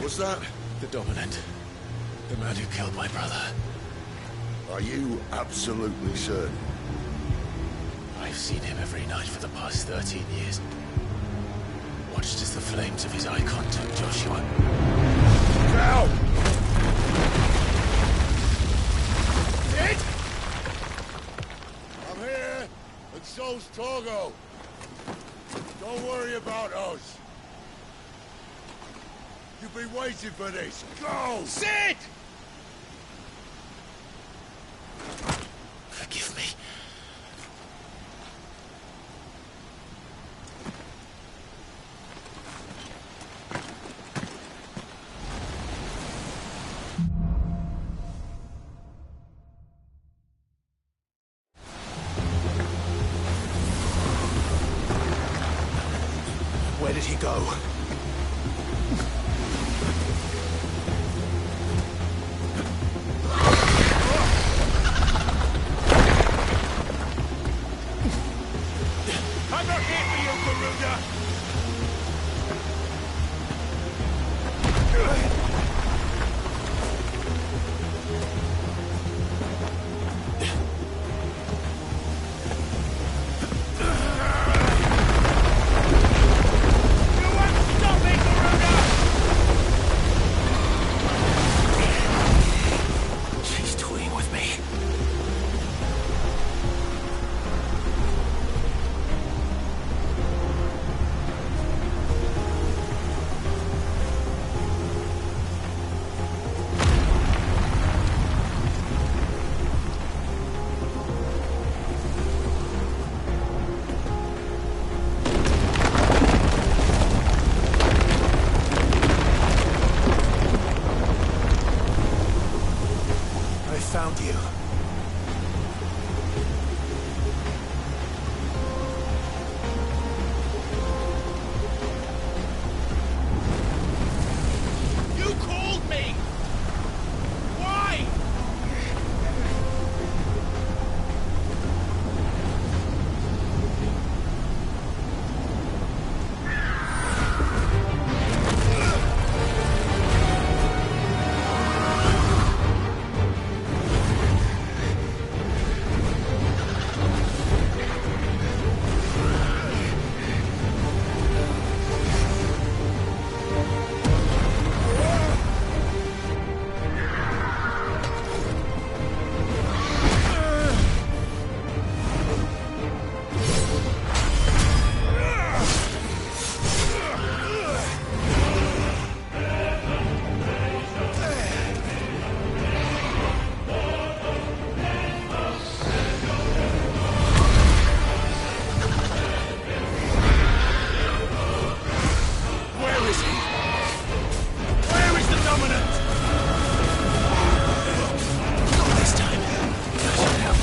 was that? The Dominant. The man who killed my brother. Are you absolutely certain? I've seen him every night for the past 13 years. Watched as the flames of his icon took Joshua. Now! Sid! I'm here, and so's Togo. Don't worry about us. You've been waiting for this. Go! Sid! Forgive me. Where did he go? I'm not here for you, Garuda! She's toying with me. I found you. You called me! Why? Where is he? Where is the Dominant? Not this time. I should help.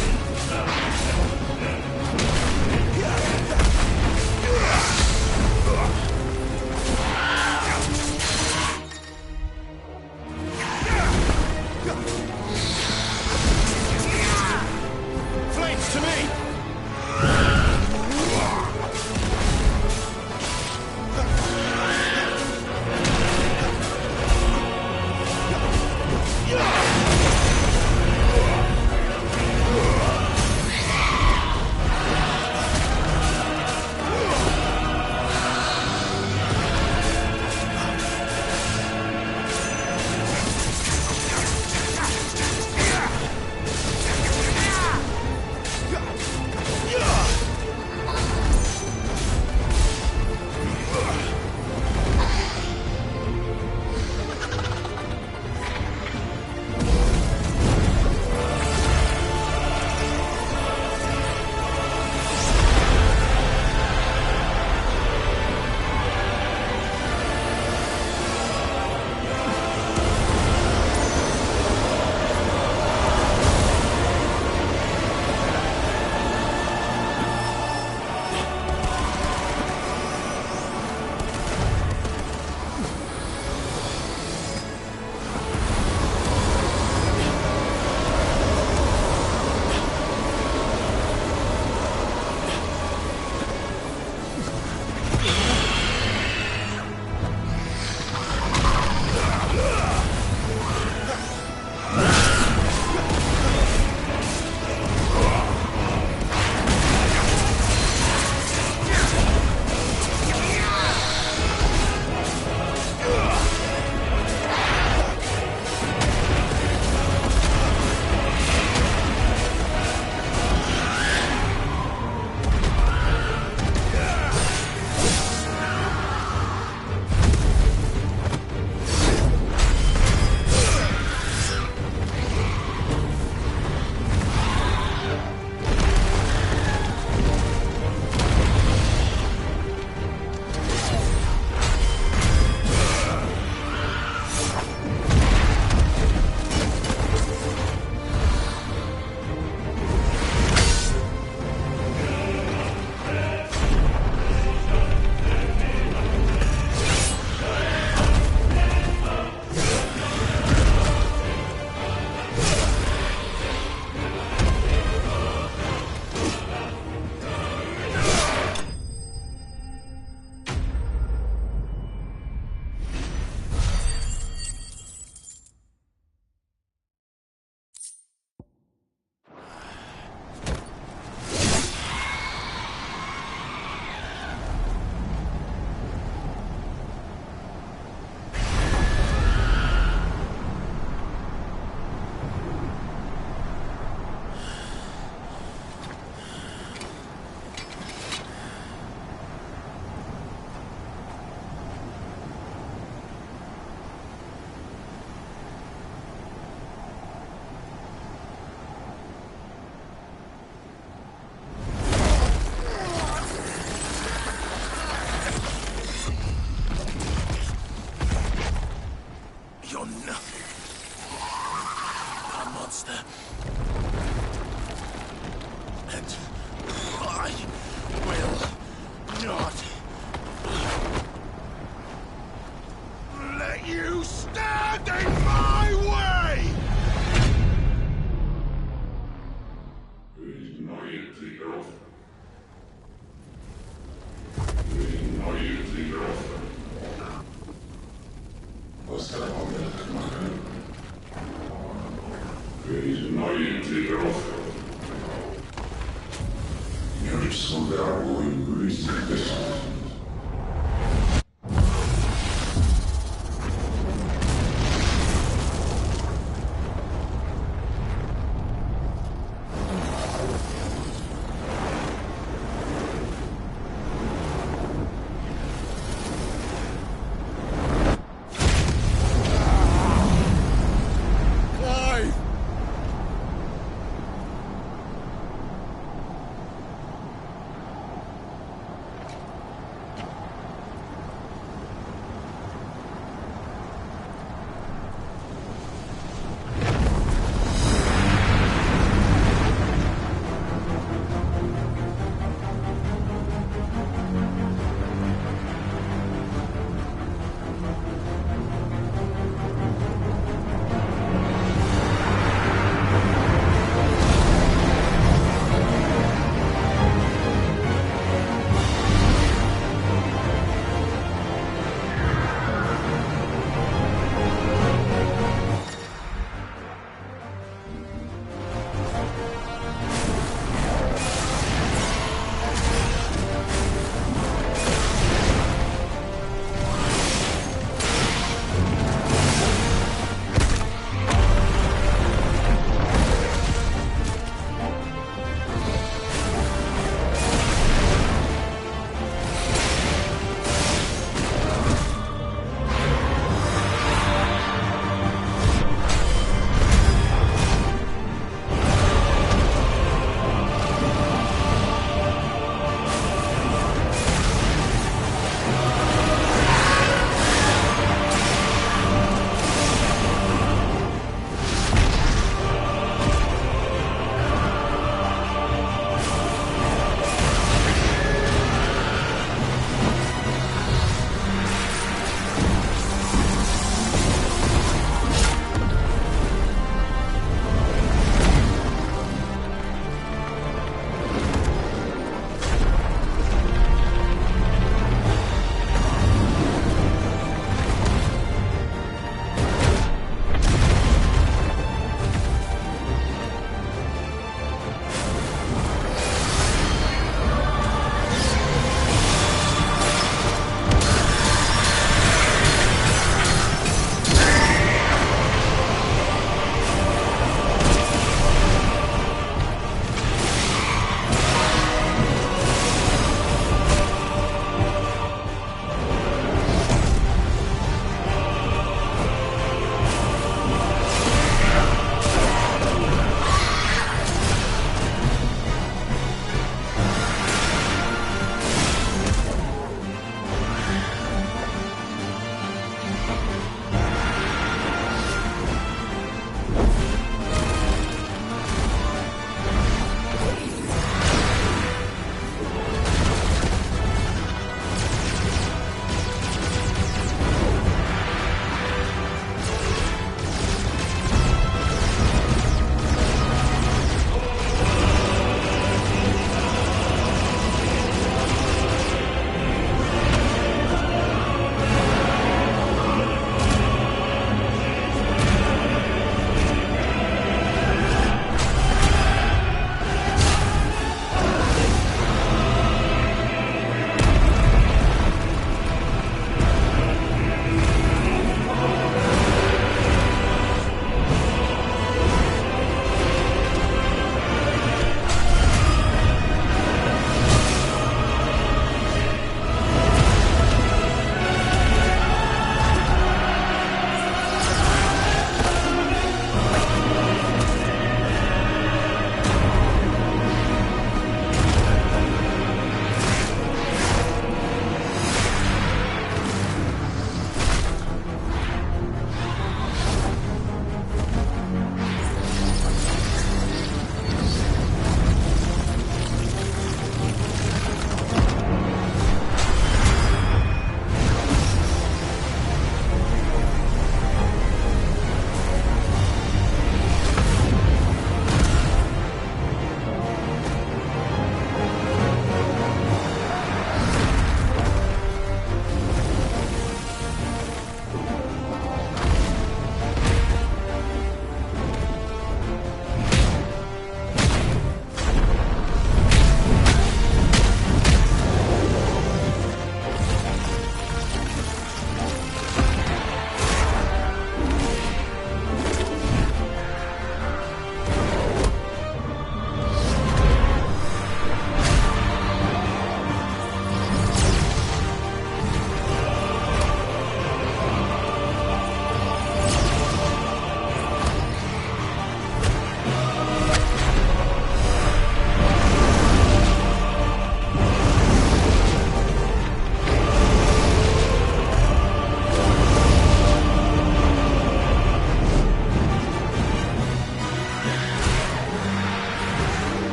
Flames to me!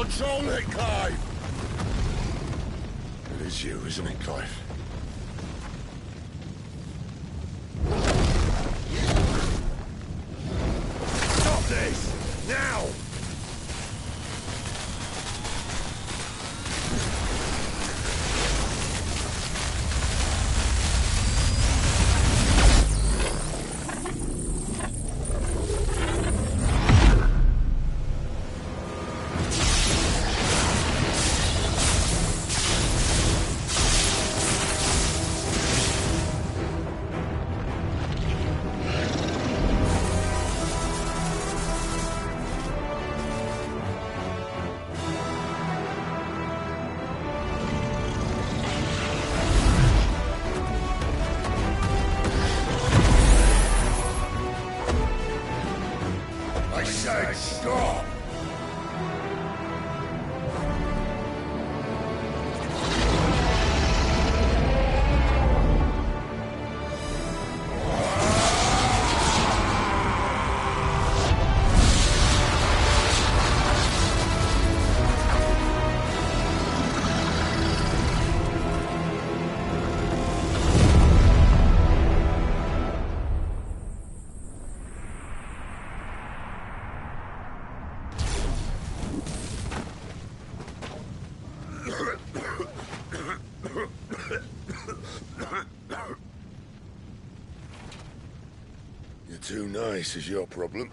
Control it, Clive! It is you, isn't it, Clive? Stop this! Now! I said stop! You're too nice is your problem.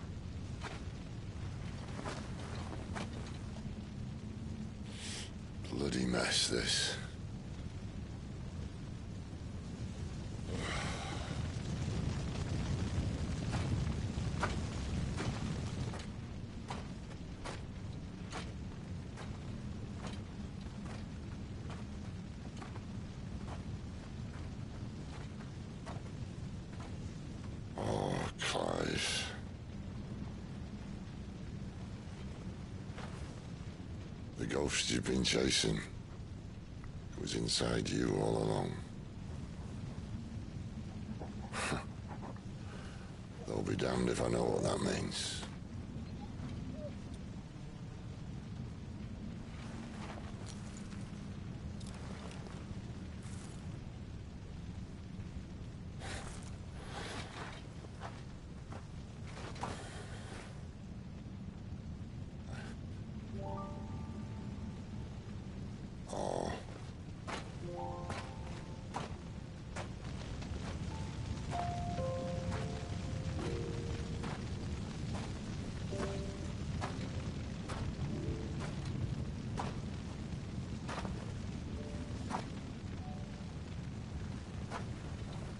Bloody mess, this. Clive. The ghost you've been chasing was inside you all along. They'll be damned if I know what that means.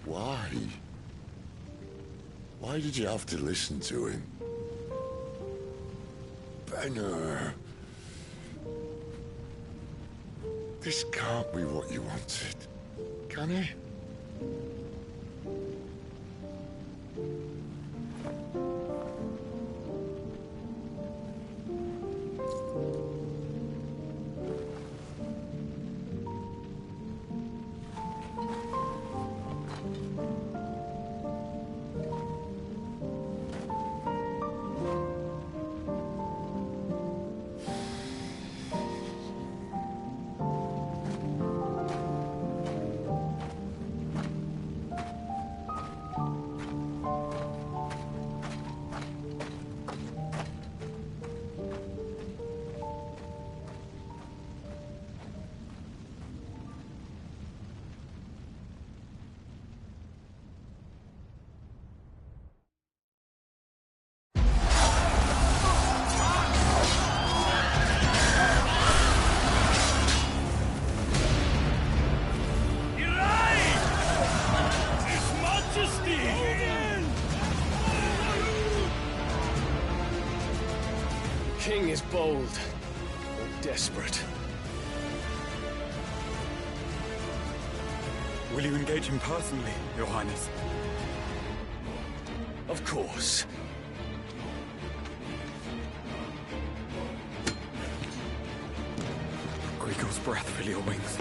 Why? Why did you have to listen to him? Benner. This can't be what you wanted, can it? King is bold, or desperate. Will you engage him personally, Your Highness? Of course. Greagle's breath fill your wings.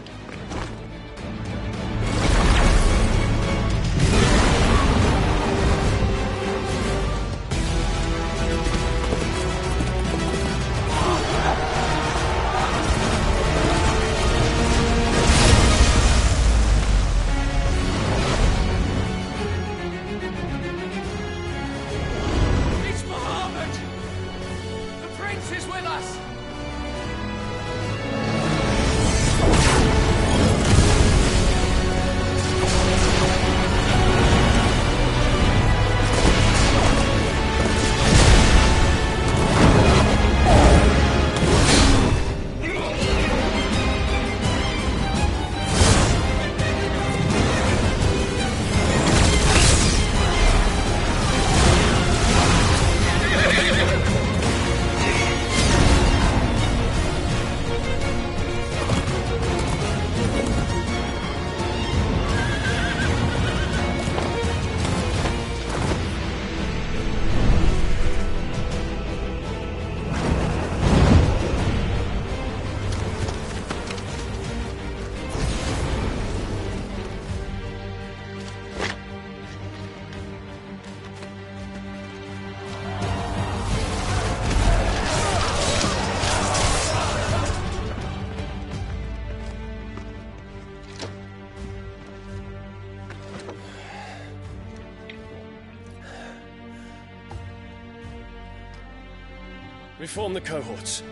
Reform the cohorts.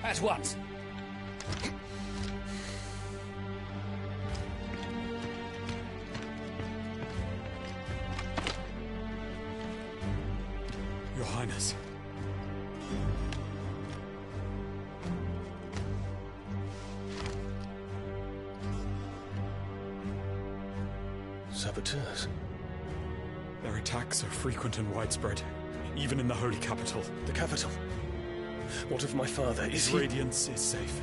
At once. Your Highness. Saboteurs. Their attacks are frequent and widespread, even in the holy capital. The capital? What of my father? Is His he... radiance is safe.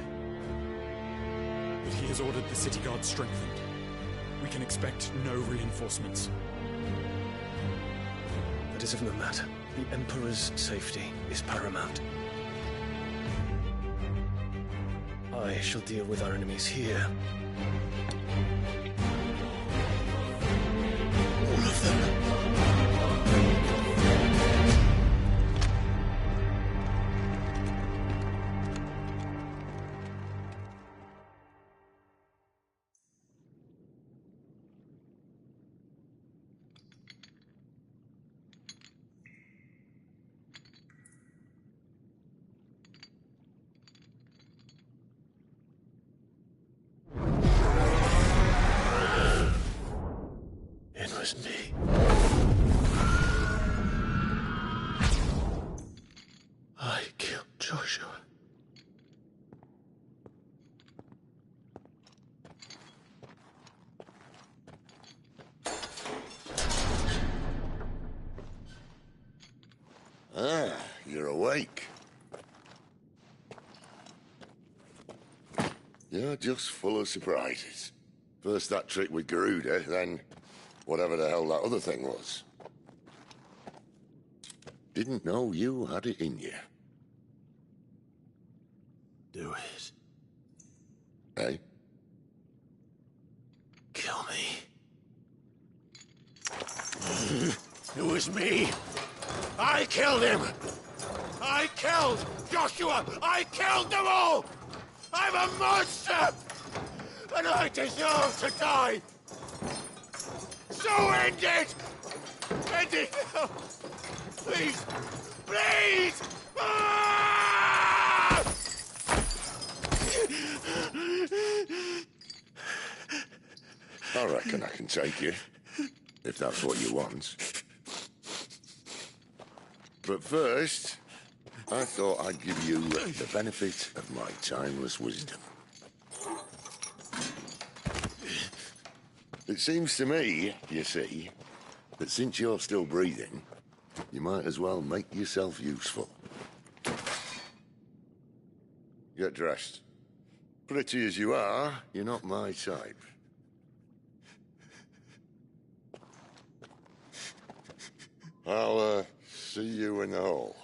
But he has ordered the city guard strengthened. We can expect no reinforcements. That is of no matter. The Emperor's safety is paramount. I shall deal with our enemies here. All of them. It was me. I killed Joshua. Ah, you're awake. You're just full of surprises. First that trick with Garuda, then whatever the hell that other thing was. Didn't know you had it in you. Do it. Eh? Kill me. It was me. I killed him. I killed Joshua. I killed them all. I'm a monster. And I deserve to die. So end it. End it now. Please. Please. Ah! I reckon I can take you, if that's what you want. But first, I thought I'd give you the benefit of my timeless wisdom. It seems to me, you see, that since you're still breathing, you might as well make yourself useful. Get dressed. Pretty as you are, you're not my type. I'll, see you in the hall.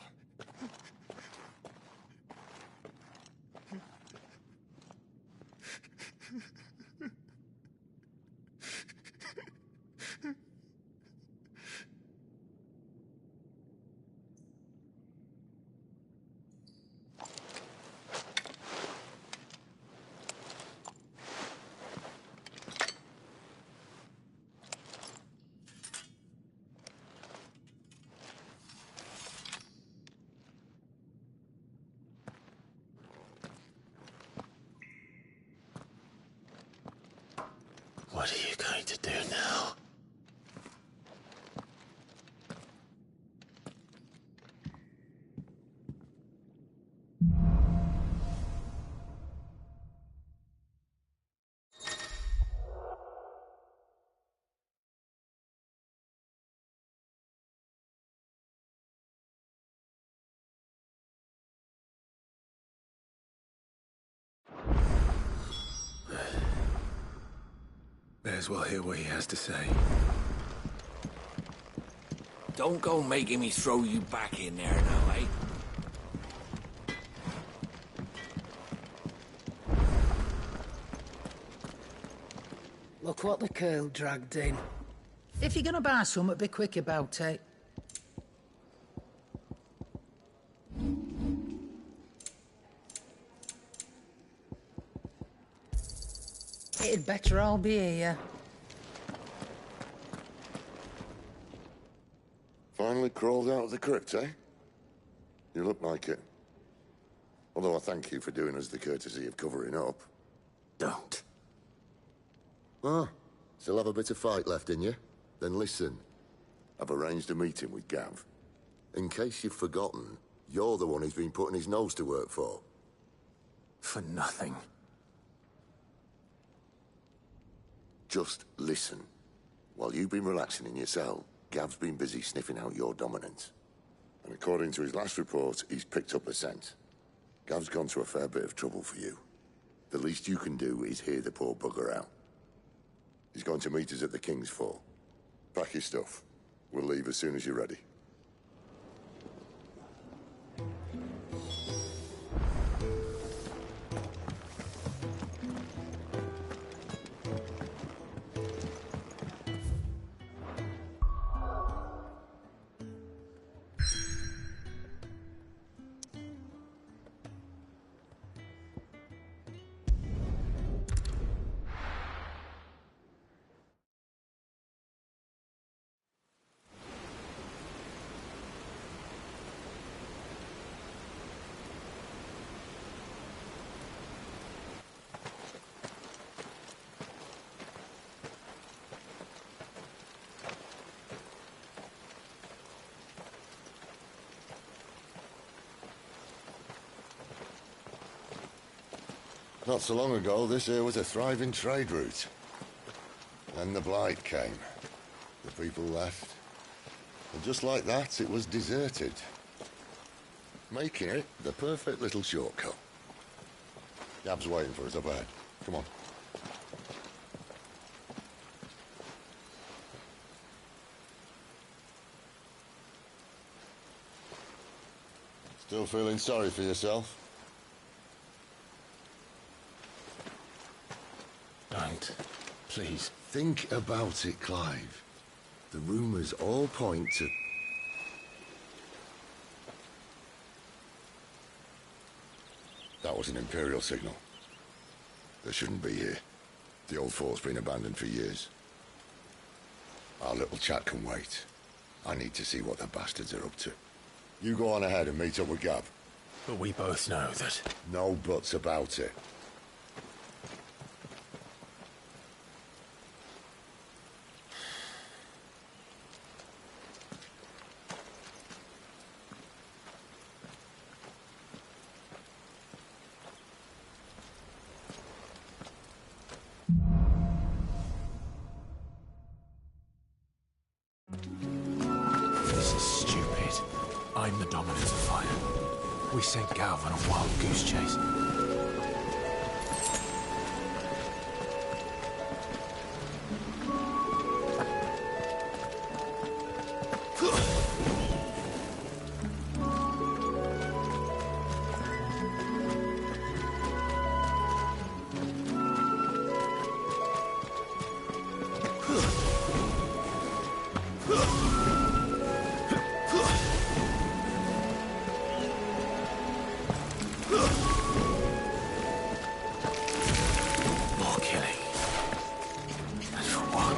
What are you going to do now? May as well hear what he has to say. Don't go making me throw you back in there now, eh? Look what the curl dragged in. If you're gonna buy some, be quick about it. It'd better all be here. Finally crawled out of the crypt, eh? You look like it. Although I thank you for doing us the courtesy of covering up. Don't. Ah, still have a bit of fight left in you? Then listen. I've arranged a meeting with Gav. In case you've forgotten, you're the one he's been putting his nose to work for. For nothing. Just listen. While you've been relaxing in your cell, Gav's been busy sniffing out your dominance. And according to his last report, he's picked up a scent. Gav's gone to a fair bit of trouble for you. The least you can do is hear the poor bugger out. He's going to meet us at the King's Fall. Pack your stuff. We'll leave as soon as you're ready. Not so long ago, this here was a thriving trade route. Then the Blight came. The people left. And just like that, it was deserted. Making it the perfect little shortcut. Gav's waiting for us up ahead. Come on. Still feeling sorry for yourself? Don't. Please. Think about it, Clive. The rumours all point to... That was an Imperial signal. They shouldn't be here. The old fort's been abandoned for years. Our little chat can wait. I need to see what the bastards are up to. You go on ahead and meet up with Gav. But we both know that... No buts about it. This is stupid. I'm the dominant of fire. We sent Gav on a wild goose chase. More killing. And for what?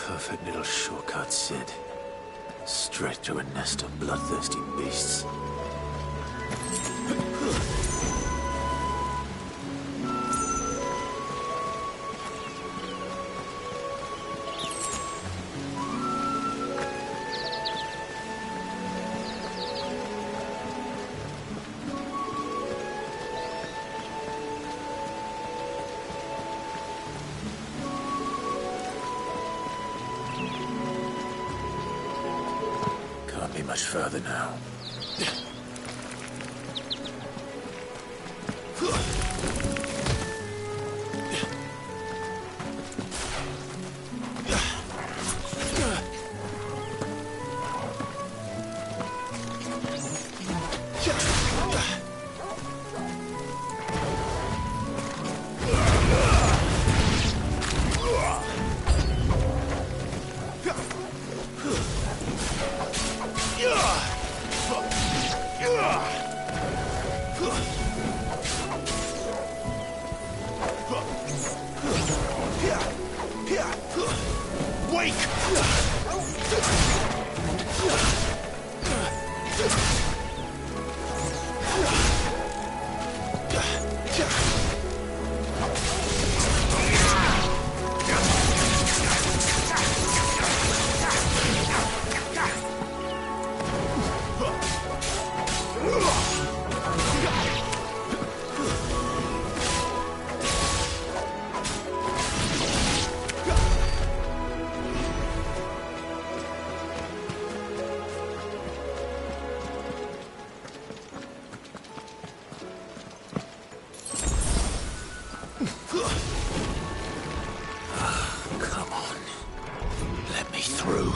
Perfect little shortcut, Sid. Straight to a nest of bloodthirsty beasts. Can't be much further now. Come on. Let me through.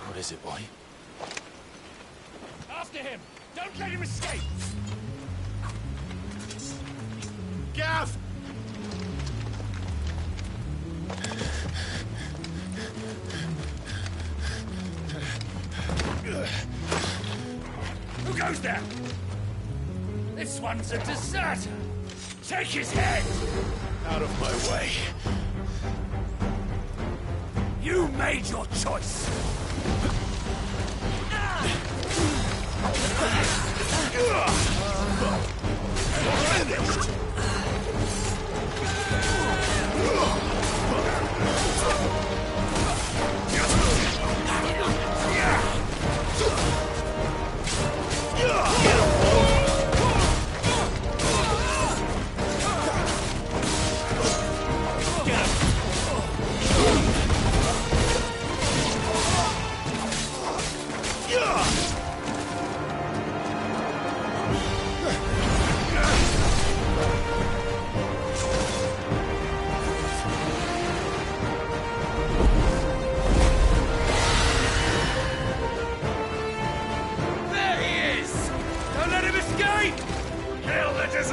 What is it, boy? After him! Don't let him escape! Gav! Who goes there? This one's a deserter! Take his head! Out of my way. You made your choice! Finished!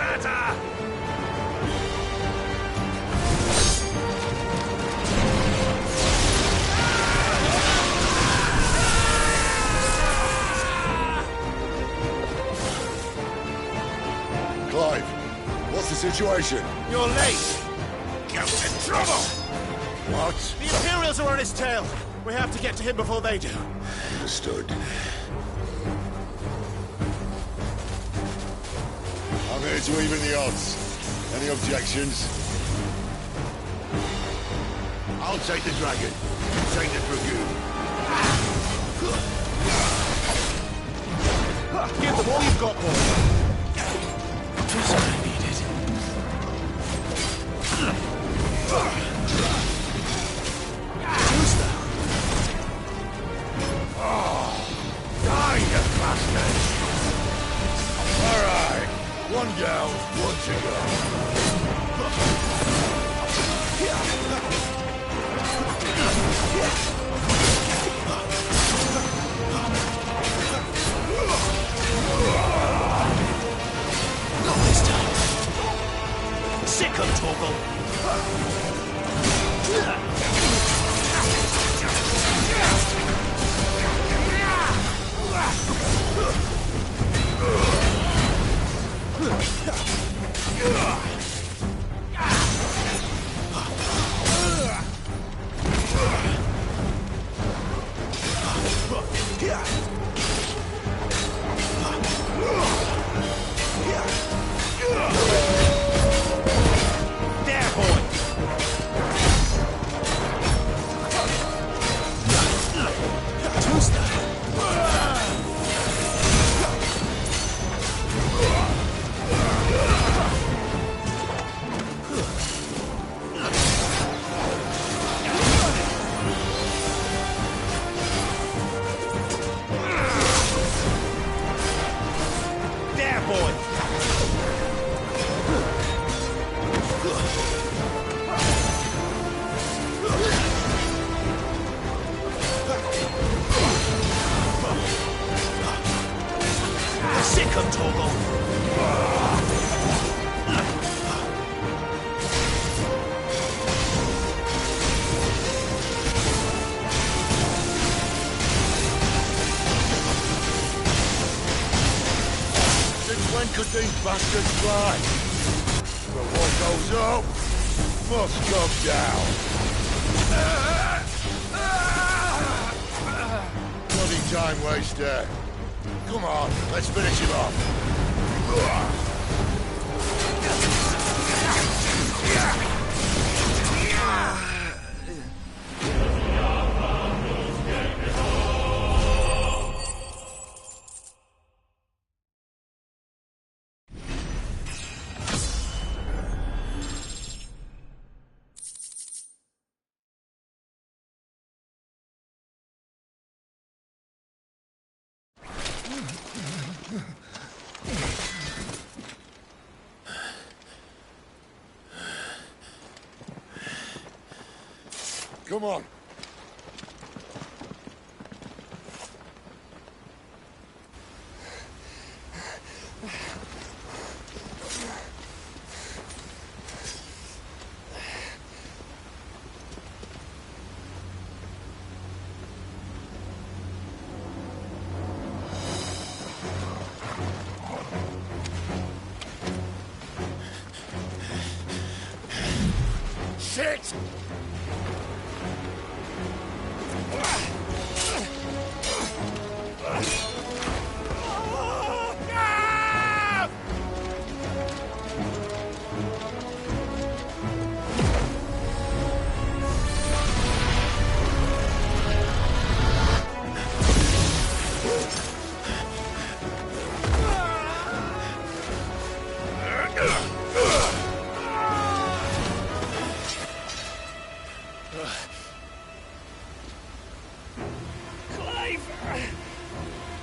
deserter! Clive, what's the situation? You're late! Goat's in trouble! What? The Imperials are on his tail. We have to get to him before they do. Understood. I'm here to even the odds. Any objections? I'll take the dragon. You take the dragoon. Give them all you've got, boy. Just what I needed. Who's that? Die, you bastard! All right. One down, one to go. Not this time. Sick of Torgal. There, boy. Who's that? There, boy. Sick of Torgal. Since when could these bastards fly? But what goes up must come down. Bloody time waster. Come on, let's finish him off. Come on. Shit!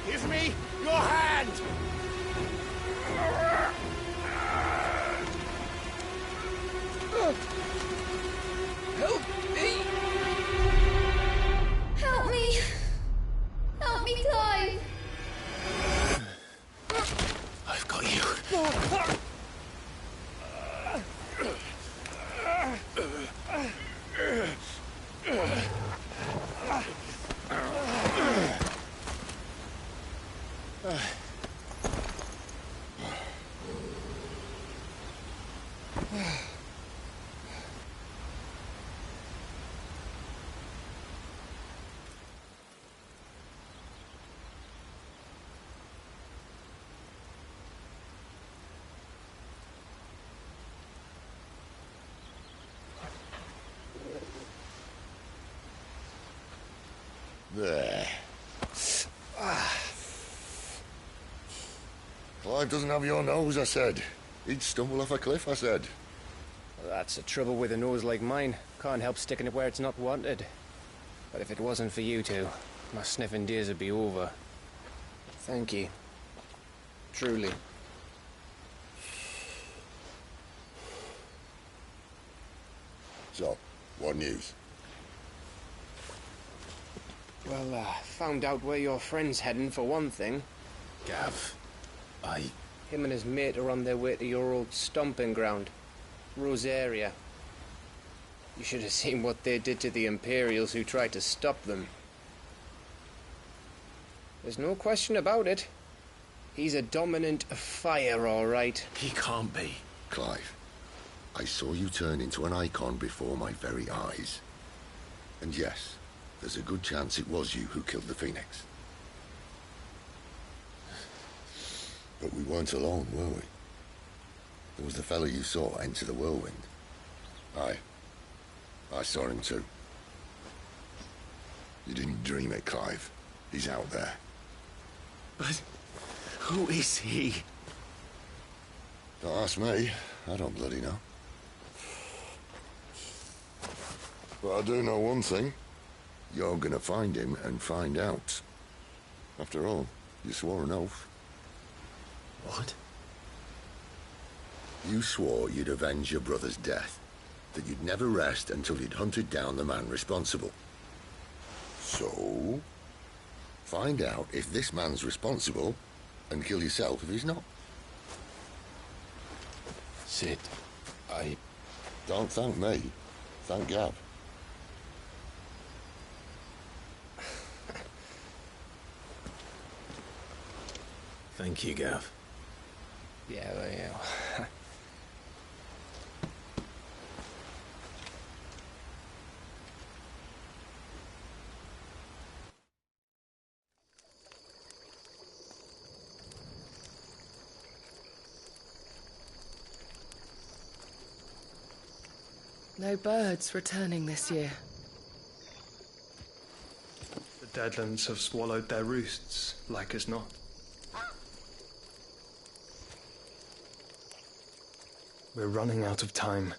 Give me your hand! Help me! Help me! Help me, Clive! I've got you. There. Clive doesn't have your nose, I said. He'd stumble off a cliff, I said. Well, that's the trouble with a nose like mine. Can't help sticking it where it's not wanted. But if it wasn't for you two, my sniffing days would be over. Thank you. Truly. So, what news? Well, found out where your friend's heading, for one thing. Gav, Him and his mate are on their way to your old stomping ground, Rosaria. You should have seen what they did to the Imperials who tried to stop them. There's no question about it. He's a dominant fire, all right. He can't be. Clive, I saw you turn into an icon before my very eyes. And yes, there's a good chance it was you who killed the Phoenix. But we weren't alone, were we? There was the fellow you saw enter the whirlwind. I saw him too. You didn't dream it, Clive. He's out there. But who is he? Don't ask me. I don't bloody know. But I do know one thing. You're gonna find him and find out. After all, you swore an oath. What? You swore you'd avenge your brother's death, that you'd never rest until you'd hunted down the man responsible. So, find out if this man's responsible, and kill yourself if he's not. Sid, Don't thank me. Thank Gav. Thank you, Gav. Yeah, well, yeah. No birds returning this year. The Deadlands have swallowed their roosts, like as not. We're running out of time.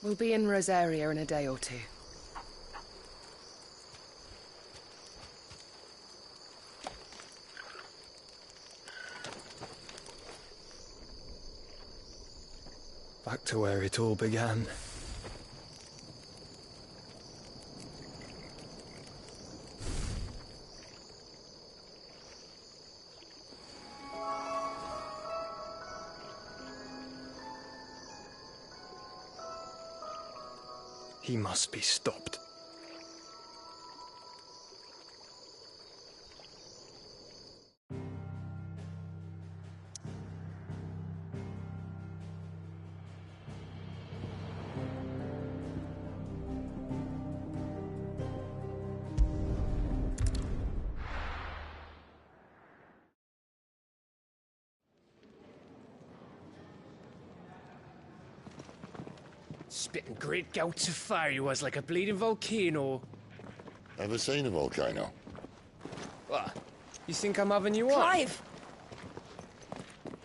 We'll be in Rosaria in a day or two. Back to where it all began. He must be stopped. Spitting great gouts of fire he was, like a bleeding volcano. Ever seen a volcano? What? You think I'm having you on? Clive!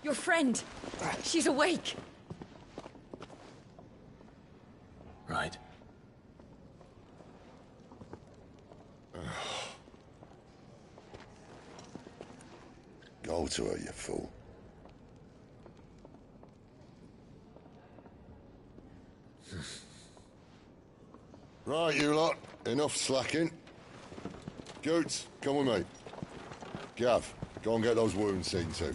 Your friend. She's awake. Right. Go to her, you fool. Right, you lot. Enough slacking. Goots, come with me. Gav, go and get those wounds seen to.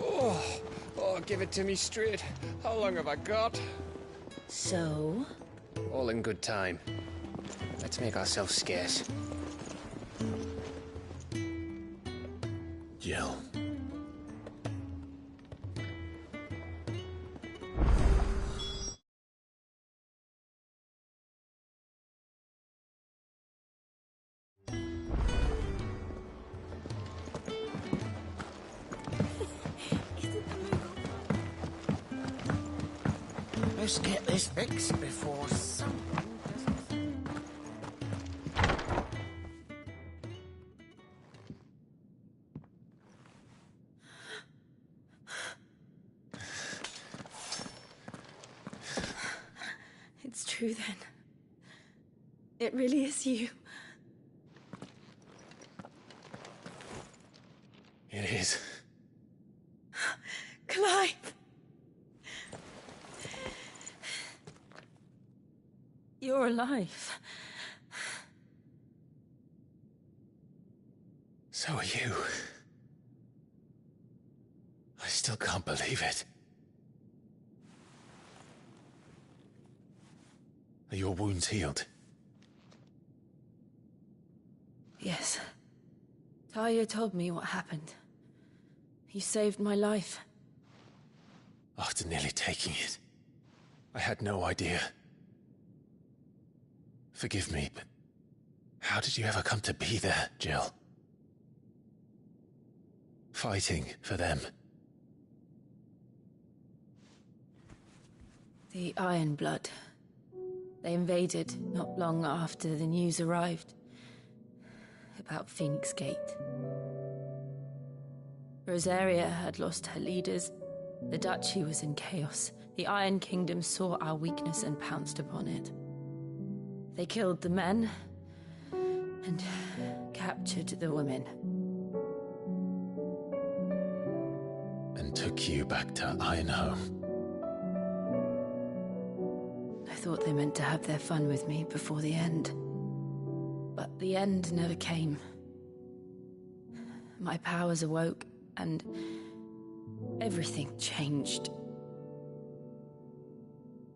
Oh, give it to me straight. How long have I got? So? All in good time. Let's make ourselves scarce. Jill. Let's get this fixed before something doesn't... It's true then. It really is you. It is. Clive! You're alive. So are you. I still can't believe it. Are your wounds healed? Yes. Talia told me what happened. You saved my life. After nearly taking it, I had no idea. Forgive me, but how did you ever come to be there, Jill? Fighting for them. The Iron Blood. They invaded not long after the news arrived about Phoenix Gate. Rosaria had lost her leaders. The Duchy was in chaos. The Iron Kingdom saw our weakness and pounced upon it. They killed the men and captured the women. And took you back to Ironhome. I thought they meant to have their fun with me before the end. But the end never came. My powers awoke, and everything changed.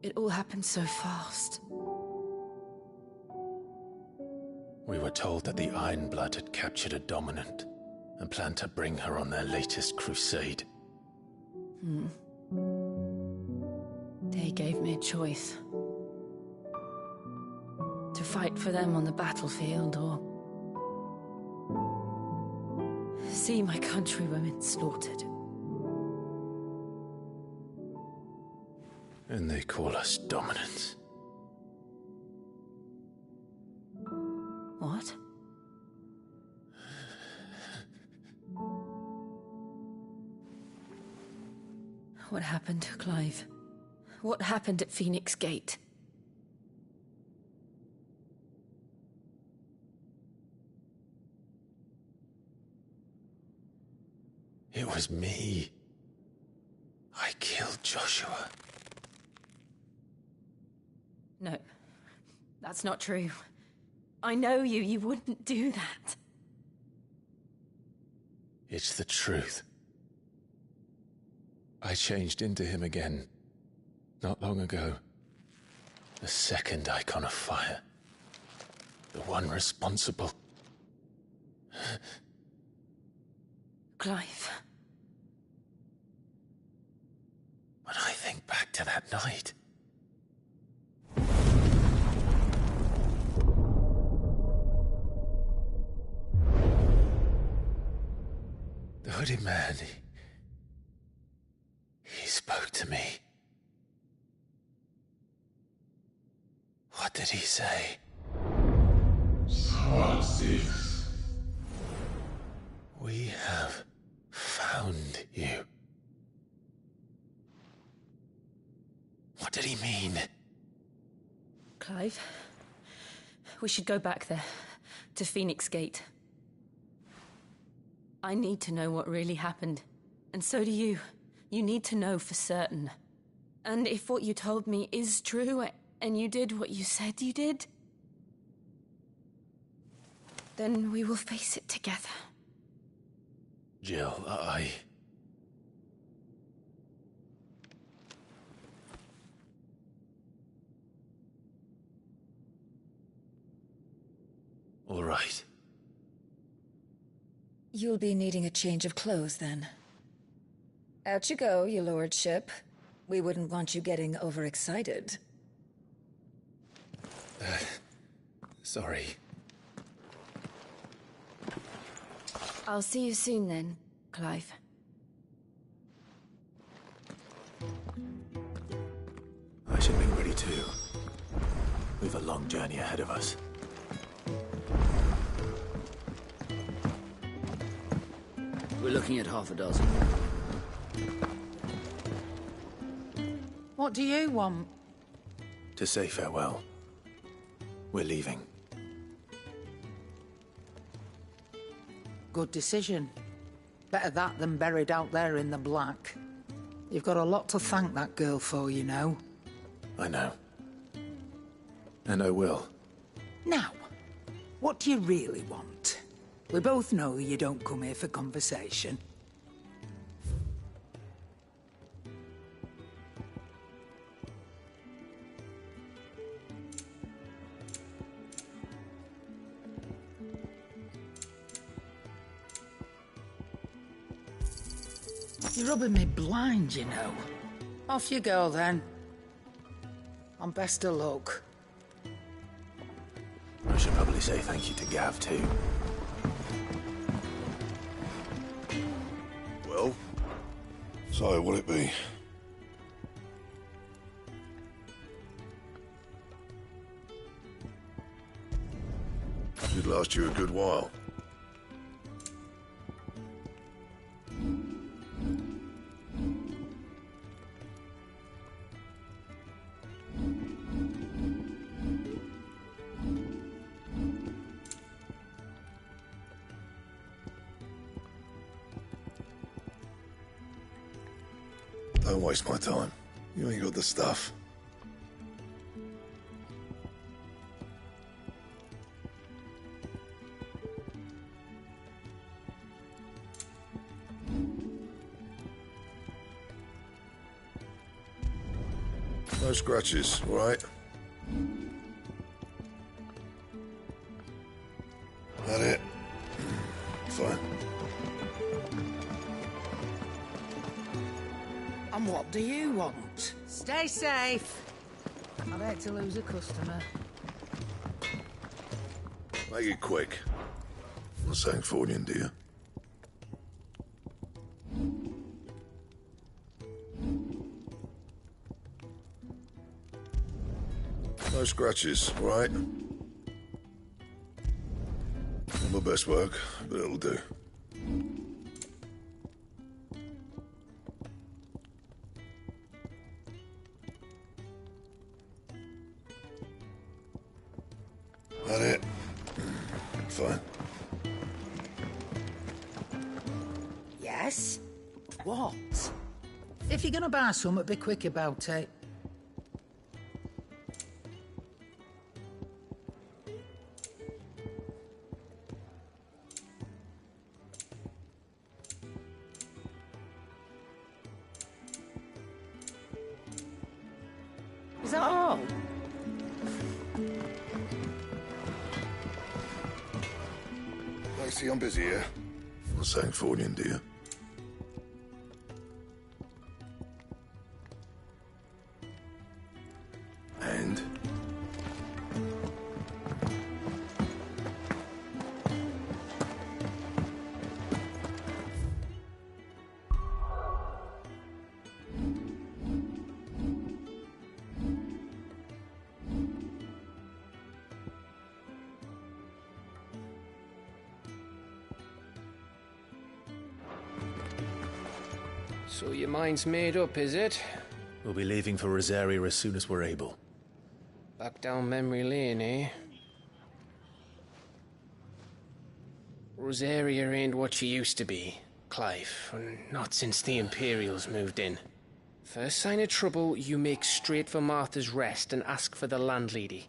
It all happened so fast. We were told that the Iron Blood had captured a dominant and planned to bring her on their latest crusade. They gave me a choice. To fight for them on the battlefield, or see my countrywomen slaughtered. And they call us dominants. What? What happened, Clive? What happened at Phoenix Gate? It was me. I killed Joshua. No, that's not true. I know you. You wouldn't do that. It's the truth. I changed into him again, not long ago. The second icon of fire. The one responsible. Clive. When I think back to that night... The hooded man, he spoke to me. What did he say? Part 6. We have found you. What did he mean? Clive, we should go back there, to Phoenix Gate. I need to know what really happened, and so do you. You need to know for certain. And if what you told me is true, and you did what you said you did, then we will face it together. Jill, All right. You'll be needing a change of clothes, then. Out you go, your lordship. We wouldn't want you getting overexcited. Sorry. I'll see you soon then, Clive. I shall too. We've a long journey ahead of us. We're looking at half a dozen. What do you want? To say farewell. We're leaving. Good decision. Better that than buried out there in the black. You've got a lot to thank that girl for, you know. I know. And I will. Now, what do you really want? We both know you don't come here for conversation. You're rubbing me blind, you know. Off you go, then. And best of luck. I should probably say thank you to Gav, too. Well, so what'll it be? Should last you a good while. Don't waste my time. You ain't got the stuff. No scratches, all right? That it? Fine. And what do you want? Stay safe. I'd hate to lose a customer. Make it quick. I'm saying Fornian, do you? No scratches, all right? Not my best work, but it'll do. That it? Fine. Yes? What? If you're gonna buy something, be quick about it. Is that all? I see I'm busy here. I'm saying Fornian, do you? And? So your mind's made up, is it? We'll be leaving for Rosaria as soon as we're able. Back down memory lane, eh? Rosaria ain't what she used to be, Clive. Not since the Imperials moved in. First sign of trouble, you make straight for Martha's Rest and ask for the landlady.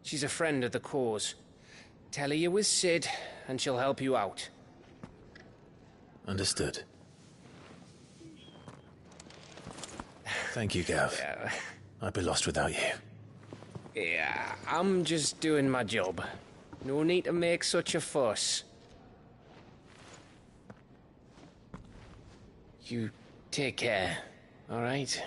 She's a friend of the cause. Tell her you was Sid, and she'll help you out. Understood. Thank you, Gav. Yeah. I'd be lost without you. Yeah, I'm just doing my job. No need to make such a fuss. You take care, alright?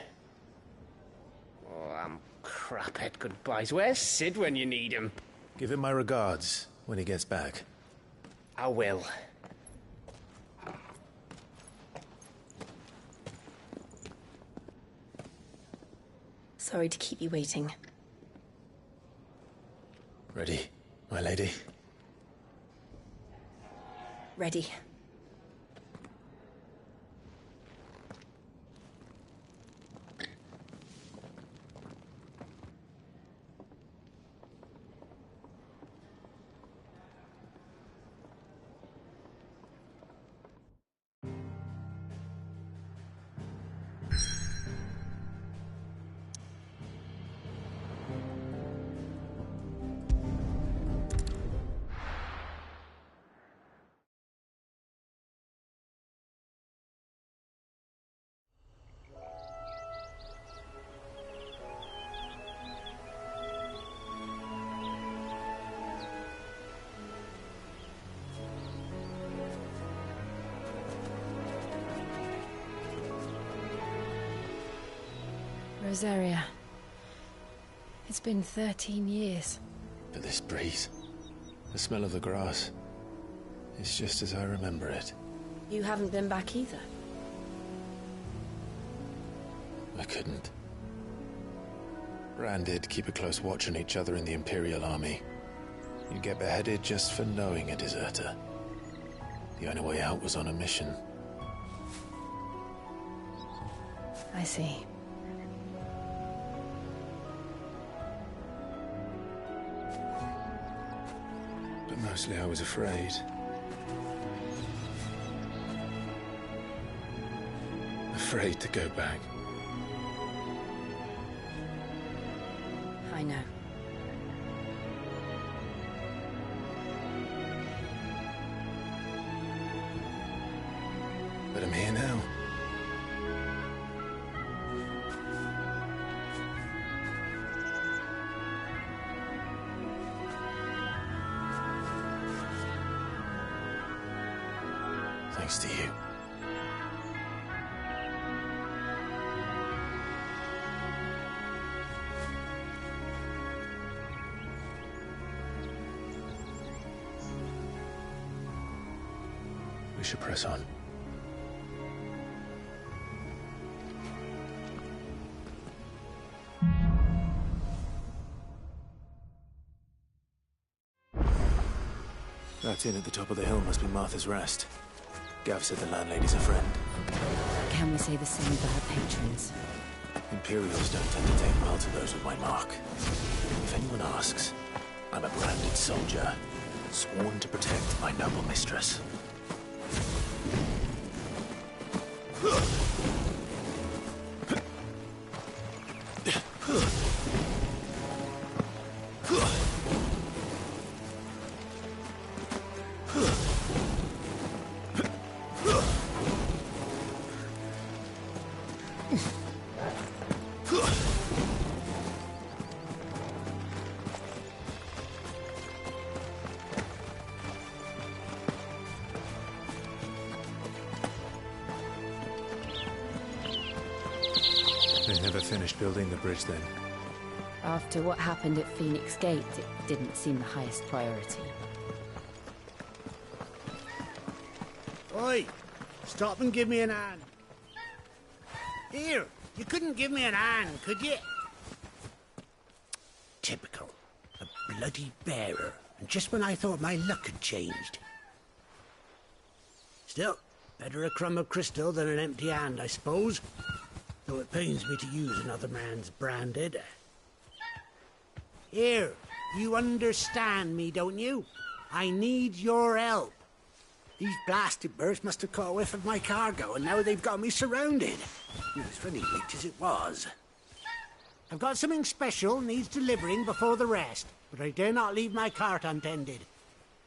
Oh, I'm crap at goodbyes. Where's Sid when you need him? Give him my regards when he gets back. I will. Sorry to keep you waiting. Ready, my lady? Ready. Rosaria. It's been 13 years. But this breeze, the smell of the grass, it's just as I remember it. You haven't been back either. I couldn't. Rand did keep a close watch on each other in the Imperial Army. You'd get beheaded just for knowing a deserter. The only way out was on a mission. I see. But mostly I was afraid. Afraid to go back. I know. But I'm here now. Thanks to you. We should press on. That inn at the top of the hill must be Martha's Rest. Gav said the landlady's a friend. Can we say the same for her patrons? Imperials don't tend to take well to those with my mark. If anyone asks, I'm a branded soldier, sworn to protect my noble mistress. They never finished building the bridge then. After what happened at Phoenix Gate, it didn't seem the highest priority. Oi! Stop and give me an hand. Here, you couldn't give me an hand, could you? Typical. A bloody bearer. And just when I thought my luck had changed. Still, better a crumb of crystal than an empty hand, I suppose. Though it pains me to use another man's branded. Here, you understand me, don't you? I need your help. These blasted birds must have caught a whiff of my cargo, and now they've got me surrounded. It was funny late as it was. I've got something special needs delivering before the rest, but I dare not leave my cart untended.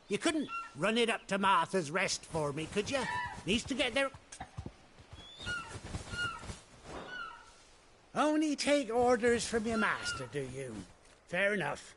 You couldn't run it up to Martha's Rest for me, could you? Needs to get there... Only take orders from your master, do you? Fair enough.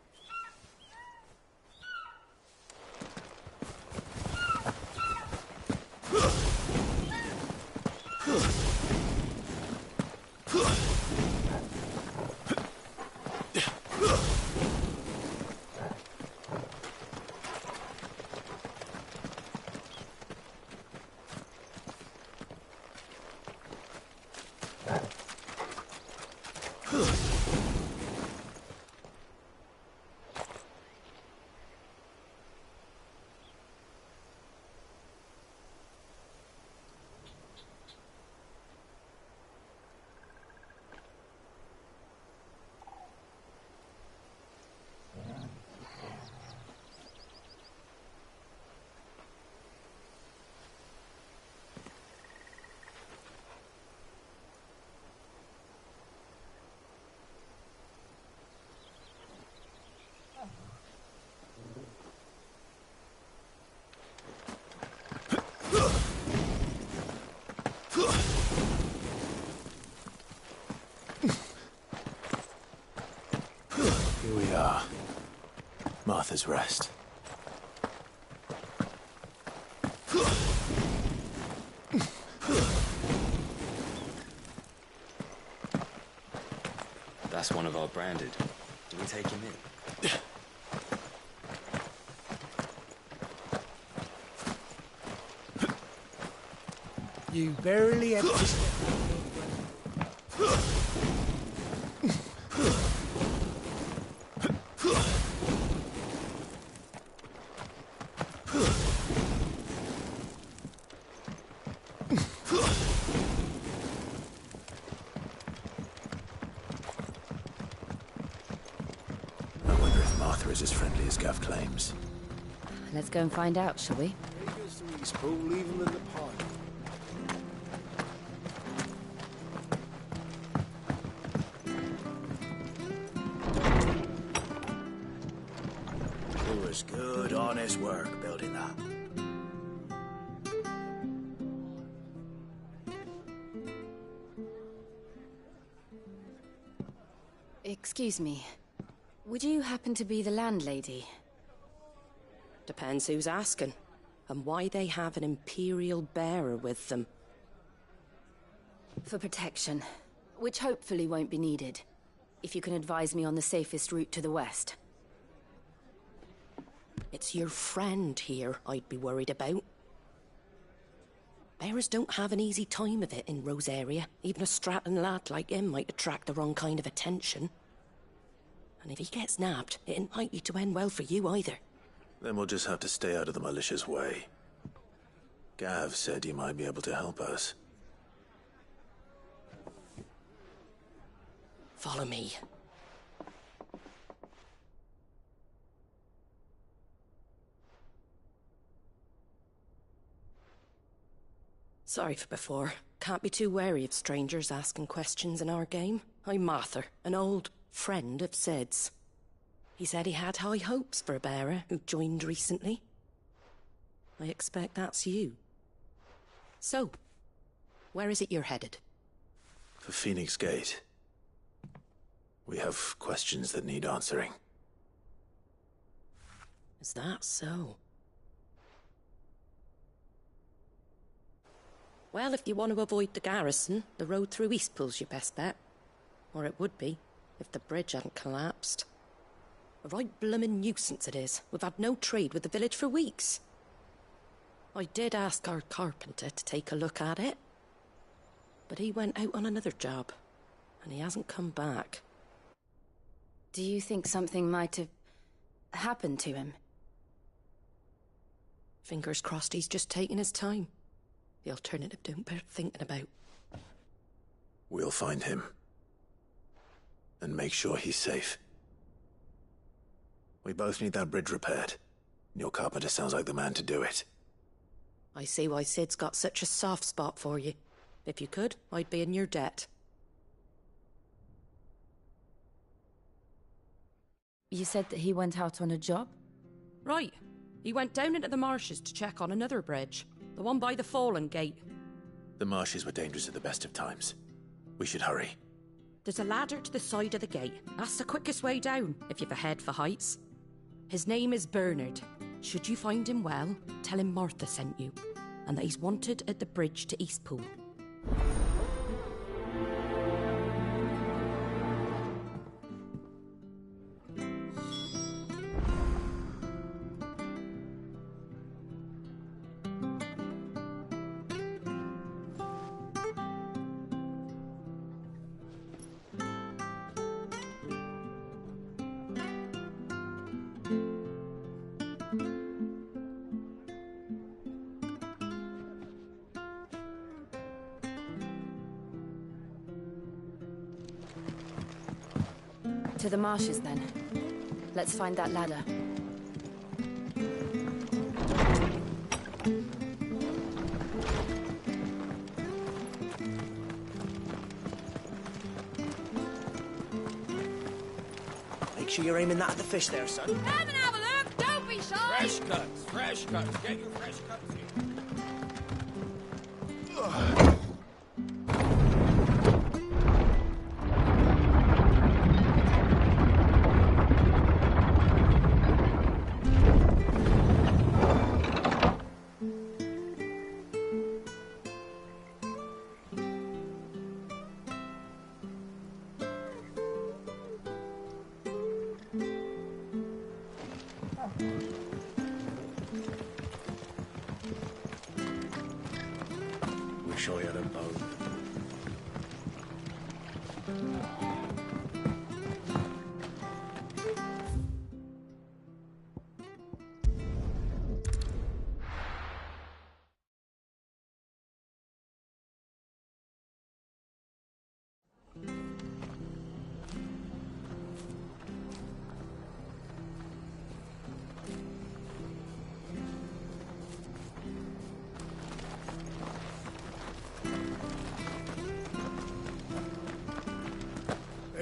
Martha's Rest. That's one of our branded. Do we take him in? You barely have to step. I wonder if Martha is as friendly as Gav claims. Let's go and find out, shall we? He goes to East Pool, leave him in the pond. It was good, honest work building that. Excuse me. Would you happen to be the landlady? Depends who's asking, and why they have an Imperial bearer with them. For protection, which hopefully won't be needed. If you can advise me on the safest route to the west. It's your friend here I'd be worried about. Bearers don't have an easy time of it in Rosaria. Even a Stratton lad like him might attract the wrong kind of attention. And if he gets nabbed, it ain't likely to end well for you either. Then we'll just have to stay out of the malicious way. Gav said you might be able to help us. Follow me. Sorry for before. Can't be too wary of strangers asking questions in our game. I'm Martha, an old friend of Sid's. He said he had high hopes for a bearer who joined recently. I expect that's you. So, where is it you're headed? For Phoenix Gate. We have questions that need answering. Is that so? Well, if you want to avoid the garrison, the road through Eastpool's your best bet. Or it would be, if the bridge hadn't collapsed. A right bloomin' nuisance it is. We've had no trade with the village for weeks. I did ask our carpenter to take a look at it. But he went out on another job, and he hasn't come back. Do you think something might have happened to him? Fingers crossed he's just taking his time. The alternative don't bear thinking about. We'll find him. And make sure he's safe. We both need that bridge repaired. Your carpenter sounds like the man to do it. I see why Sid's got such a soft spot for you. If you could, I'd be in your debt. You said that he went out on a job? Right. He went down into the marshes to check on another bridge. The one by the Fallen Gate. The marshes were dangerous at the best of times. We should hurry. There's a ladder to the side of the gate. That's the quickest way down, if you've a head for heights. His name is Bernard. Should you find him well, tell him Martha sent you, and that he's wanted at the bridge to Eastpool. To the marshes, then. Let's find that ladder. Make sure you're aiming that at the fish there, son. Come and have a look! Don't be shy! Fresh cuts, fresh cuts. Get your fresh cuts in.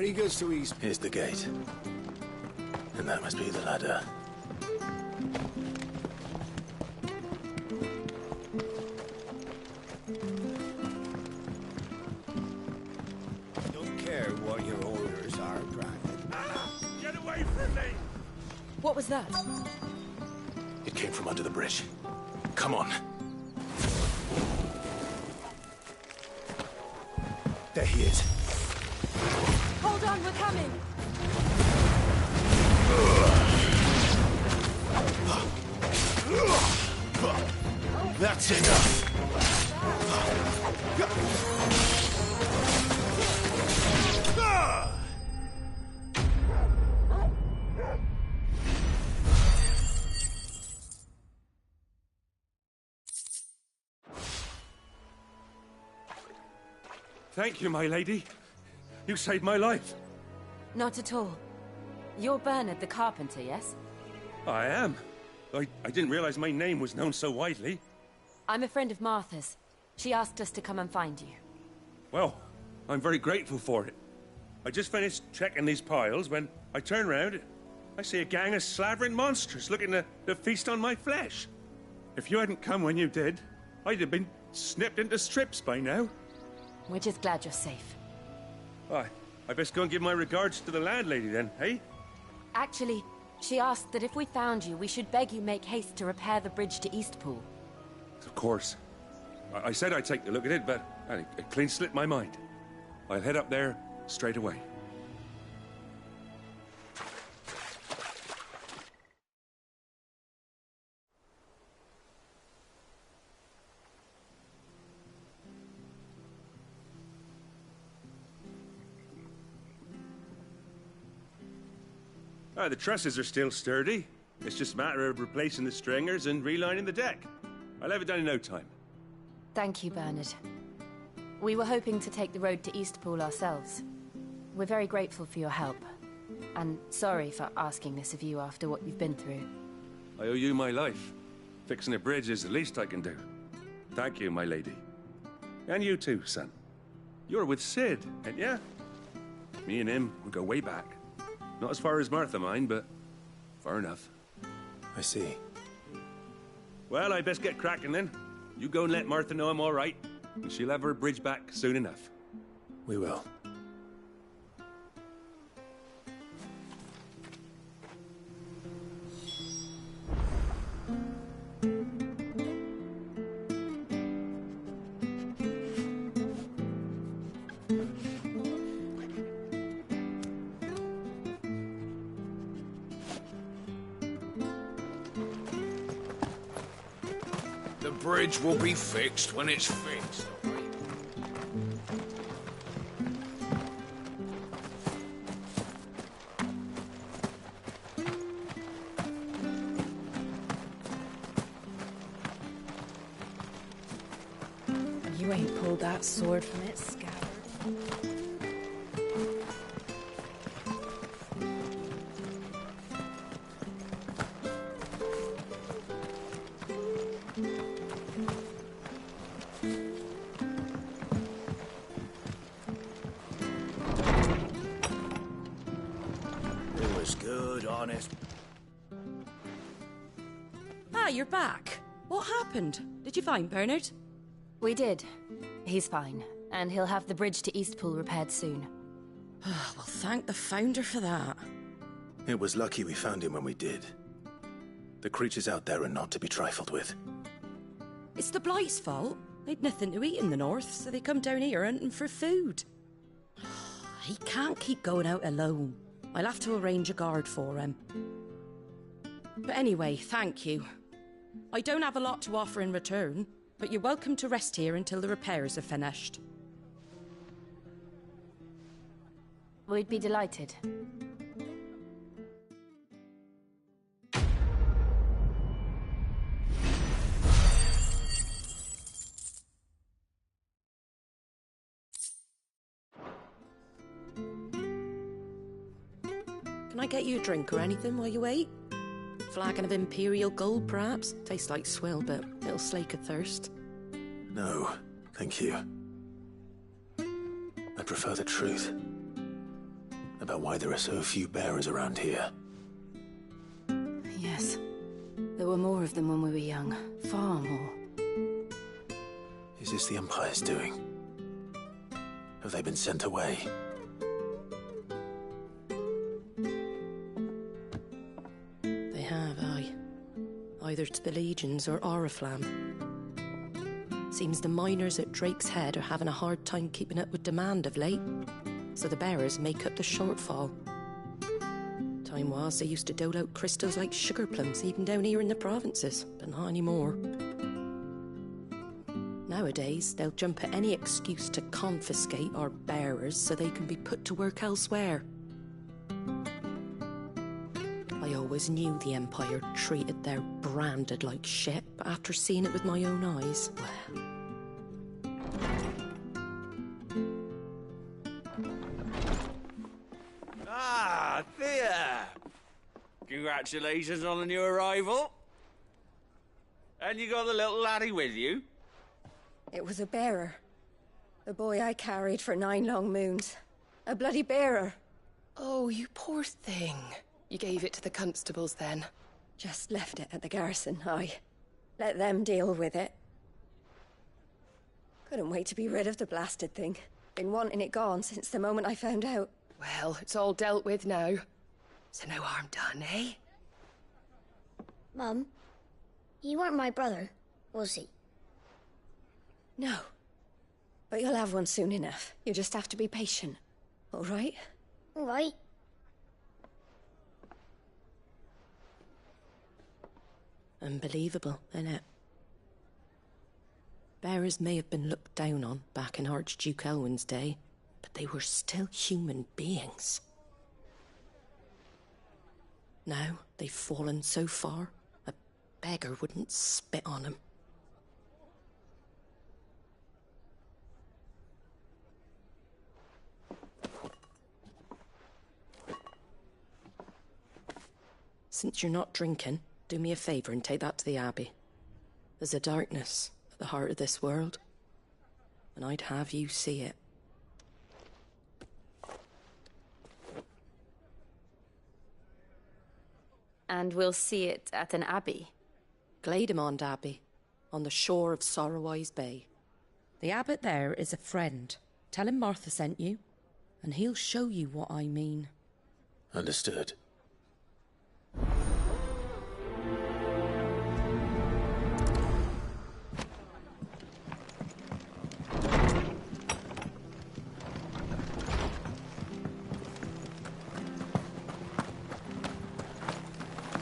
He goes to east. Here's the gate. And that must be the ladder. Don't care what your orders are, Brandon. Get away from me! What was that? It came from under the bridge. Come on. There he is. Hold on, we're coming! That's enough! Thank you, my lady. You saved my life. Not at all. You're Bernard the carpenter, yes? I am. I didn't realize my name was known so widely. I'm a friend of Martha's. She asked us to come and find you. Well, I'm very grateful for it. I just finished checking these piles when I turn round. I see a gang of slavering monsters looking to feast on my flesh. If you hadn't come when you did, I'd have been snipped into strips by now. We're just glad you're safe. I best go and give my regards to the landlady then, eh? Actually, she asked that if we found you, we should beg you make haste to repair the bridge to Eastpool. Of course. I said I'd take a look at it, but it clean slipped my mind. I'll head up there straight away. The trusses are still sturdy. It's just a matter of replacing the stringers and relining the deck. I'll have it done in no time. Thank you, Bernard. We were hoping to take the road to Eastpool ourselves. We're very grateful for your help. And sorry for asking this of you after what you've been through. I owe you my life. Fixing a bridge is the least I can do. Thank you, my lady. And you too, son. You're with Sid, ain't ya? Me and him, we go way back. Not as far as Martha, mind, but far enough. I see. Well, I best get cracking then. You go and let Martha know I'm all right, and she'll have her bridge back soon enough. We will. The bridge will be fixed when it's fixed, all right? You ain't pulled that sword from its scabbard. It was good, honest. Ah, you're back. What happened? Did you find Bernard? We did. He's fine, and he'll have the bridge to Eastpool repaired soon. Well, thank the Founder for that. It was lucky we found him when we did. The creatures out there are not to be trifled with. It's the Blight's fault. They'd nothing to eat in the north, so they come down here hunting for food. He can't keep going out alone. I'll have to arrange a guard for him. But anyway, thank you. I don't have a lot to offer in return, but you're welcome to rest here until the repairs are finished. We'd be delighted. Can I get you a drink or anything while you wait? Flagon of Imperial Gold, perhaps? Tastes like swill, but it'll slake a thirst. No, thank you. I prefer the truth. About why there are so few bearers around here. Yes. There were more of them when we were young. Far more. Is this the Empire's doing? Have they been sent away? They have, aye. Either to the Legions or Oriflamme. Seems the miners at Drake's Head are having a hard time keeping up with demand of late, so the bearers make up the shortfall. Time was they used to dole out crystals like sugar plums even down here in the provinces, but not anymore. Nowadays, they'll jump at any excuse to confiscate our bearers so they can be put to work elsewhere. I always knew the Empire treated their branded like shit, but after seeing it with my own eyes, well... Ah, Thea! Congratulations on the new arrival. And you got the little laddie with you? It was a bearer. The boy I carried for 9 long moons. A bloody bearer. Oh, you poor thing. You gave it to the constables then? Just left it at the garrison, aye. Let them deal with it. Couldn't wait to be rid of the blasted thing. Been wanting it gone since the moment I found out. Well, it's all dealt with now. So no harm done, eh? Mum, he weren't my brother, was he? No. But you'll have one soon enough. You just have to be patient. All right? All right. Unbelievable, innit? Bearers may have been looked down on back in Archduke Elwin's day, but they were still human beings. Now they've fallen so far, a beggar wouldn't spit on them. Since you're not drinking, do me a favour and take that to the Abbey. There's a darkness at the heart of this world, and I'd have you see it. And we'll see it at an abbey? Glademond Abbey, on the shore of Sorrowise Bay. The abbot there is a friend. Tell him Martha sent you, and he'll show you what I mean. Understood.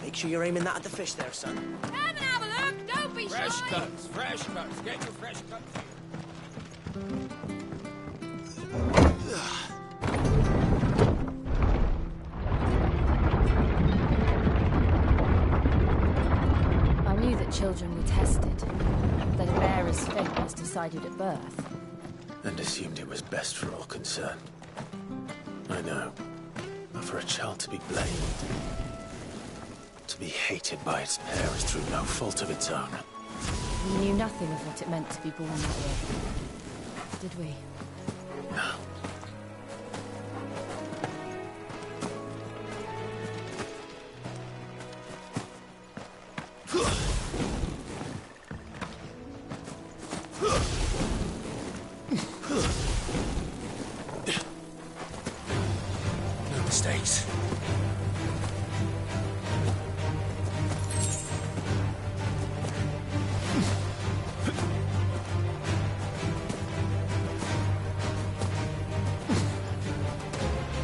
Make sure you're aiming that at the fish there, son. Come and have a look, don't be Fresh shy. cuts, fresh cuts. Get your fresh cuts. I knew that children were tested, that a bearer's fate was decided at birth. And assumed it was best for all concerned. I know. But for a child to be blamed, to be hated by its parents through no fault of its own. We knew nothing of what it meant to be born that way, did we? No. No mistakes.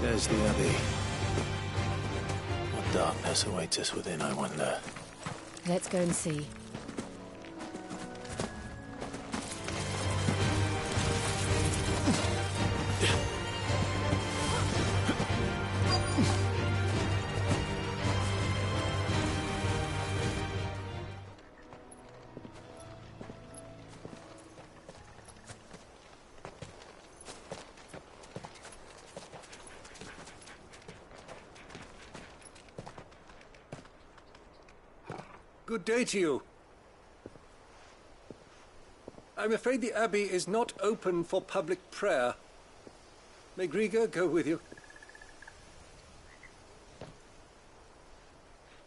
There's the Abbey. What darkness awaits us within, I wonder. Let's go and see. Good day to you. I'm afraid the Abbey is not open for public prayer. May Griga go with you?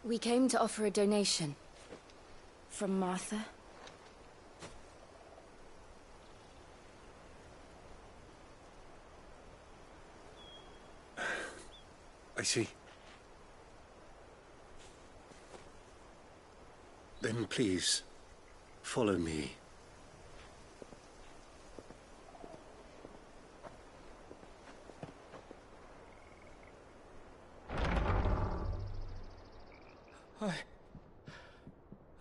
We came to offer a donation. From Martha. I see. Then please, follow me. I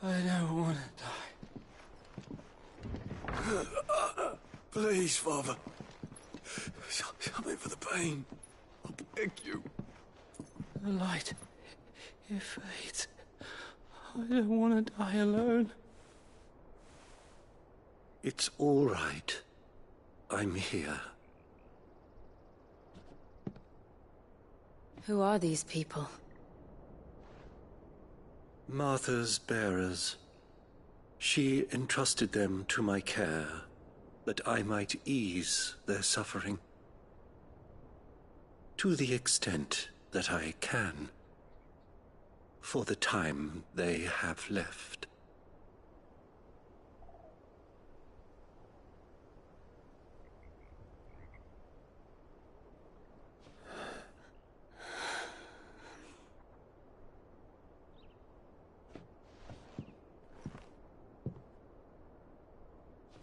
don't want to die. Please, Father. Something for the pain. I beg you. The light, it fades. I don't want to die alone. It's all right. I'm here. Who are these people? Martha's bearers. She entrusted them to my care, that I might ease their suffering. To the extent that I can, for the time they have left.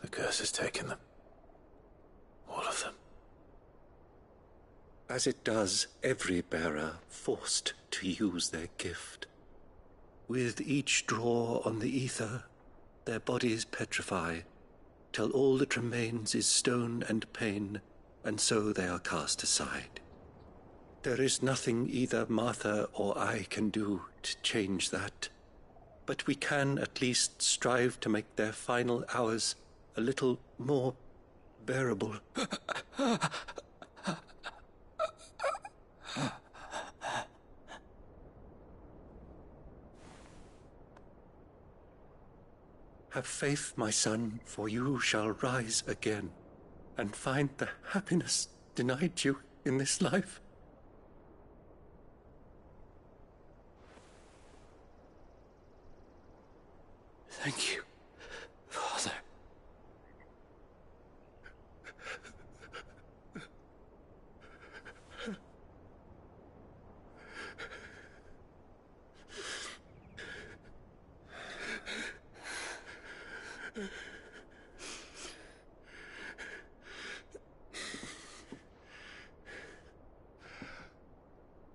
The curse has taken them. All of them. As it does every bearer forced to use their gift. With each draw on the ether, their bodies petrify, till all that remains is stone and pain, and so they are cast aside. There is nothing either Martha or I can do to change that, but we can at least strive to make their final hours a little more bearable. Have faith, my son, for you shall rise again, and find the happiness denied you in this life. Thank you, Father.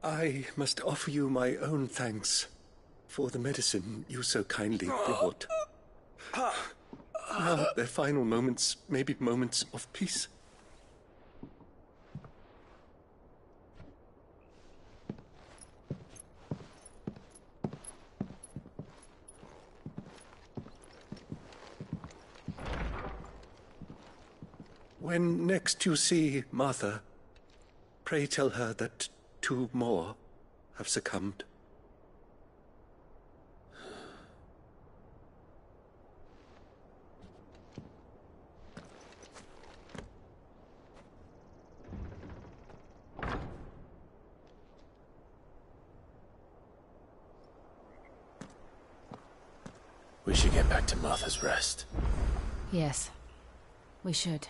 I must offer you my own thanks for the medicine you so kindly brought. Now their final moments may be moments of peace. When next you see Martha, pray tell her that 2 more have succumbed. We should get back to Martha's Rest. Yes, we should.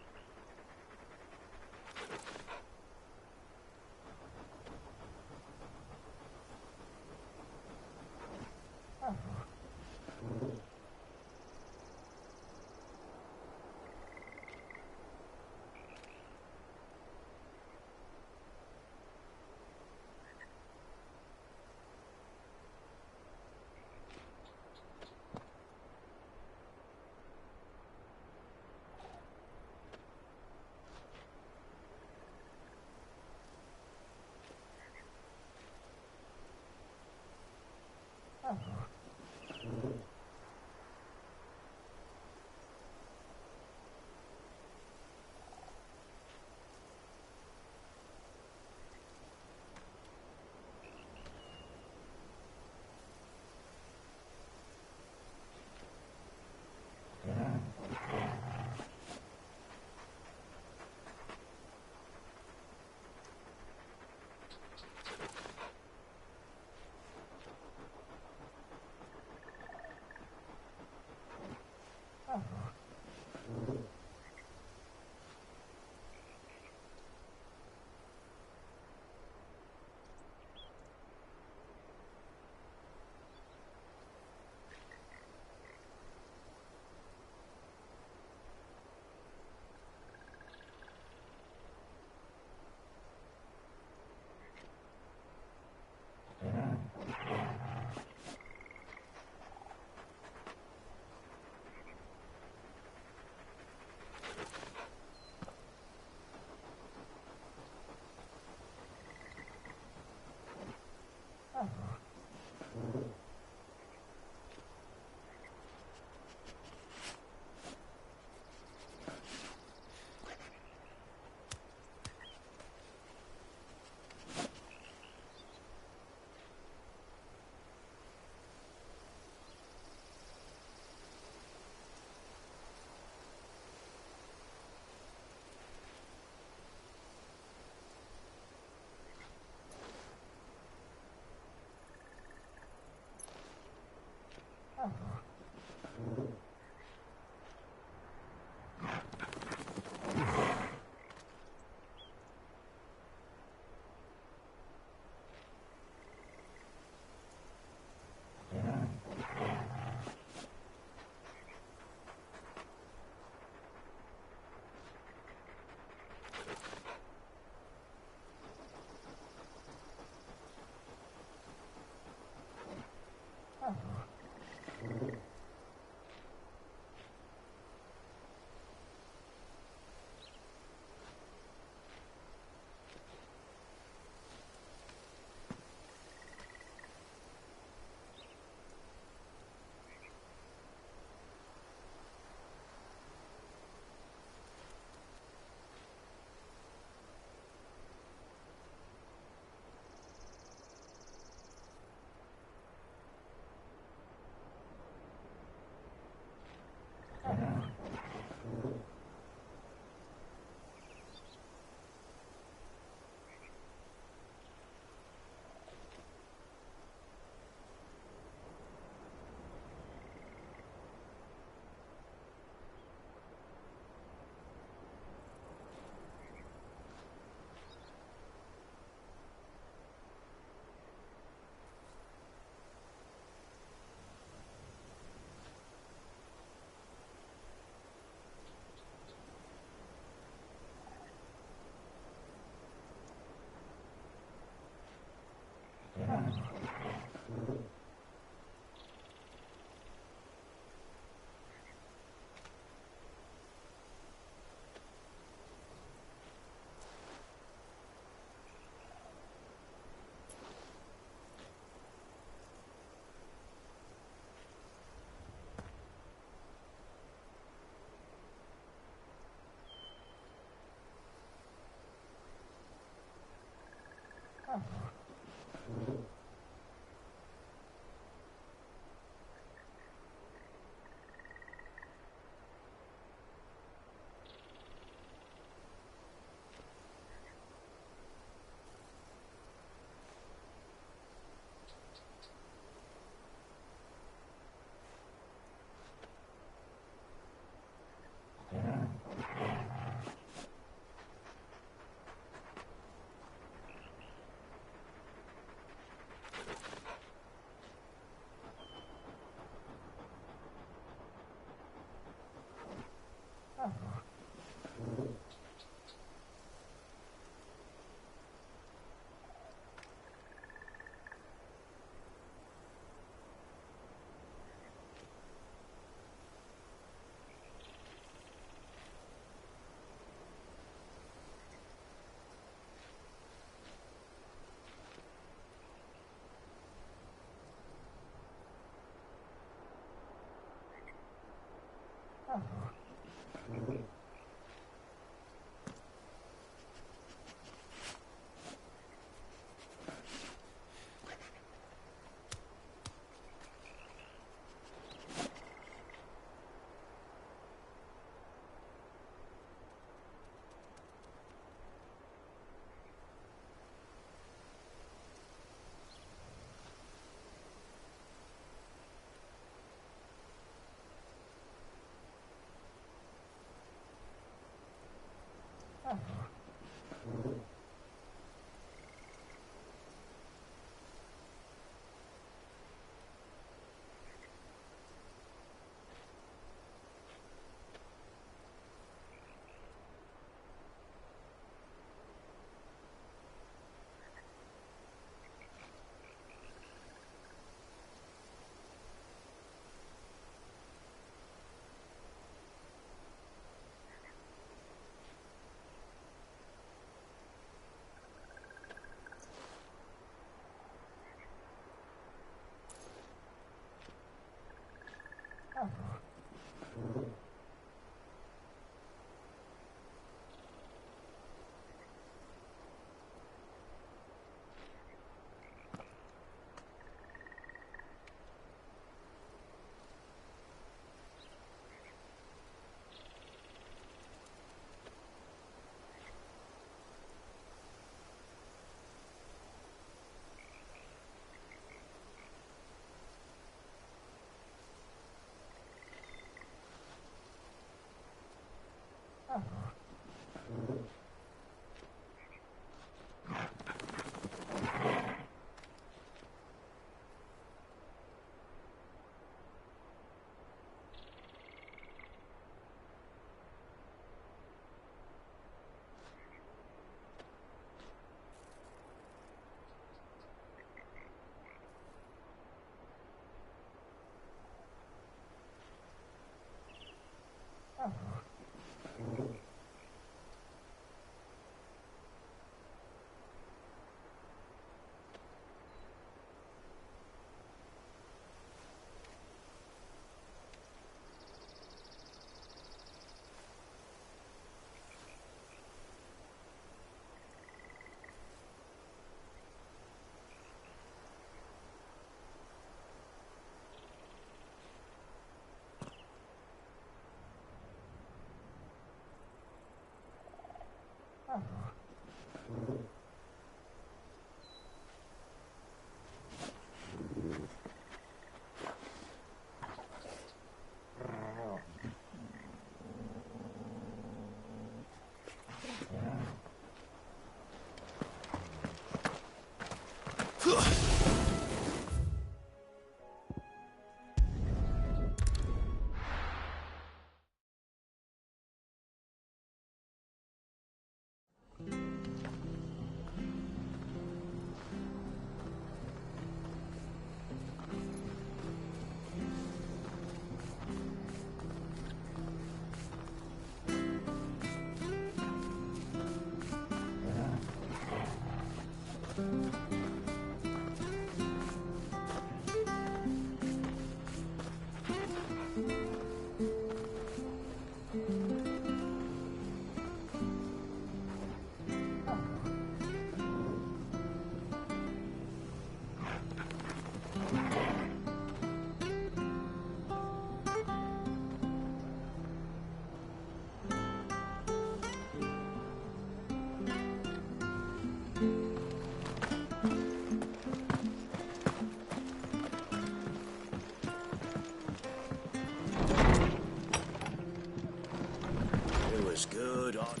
God.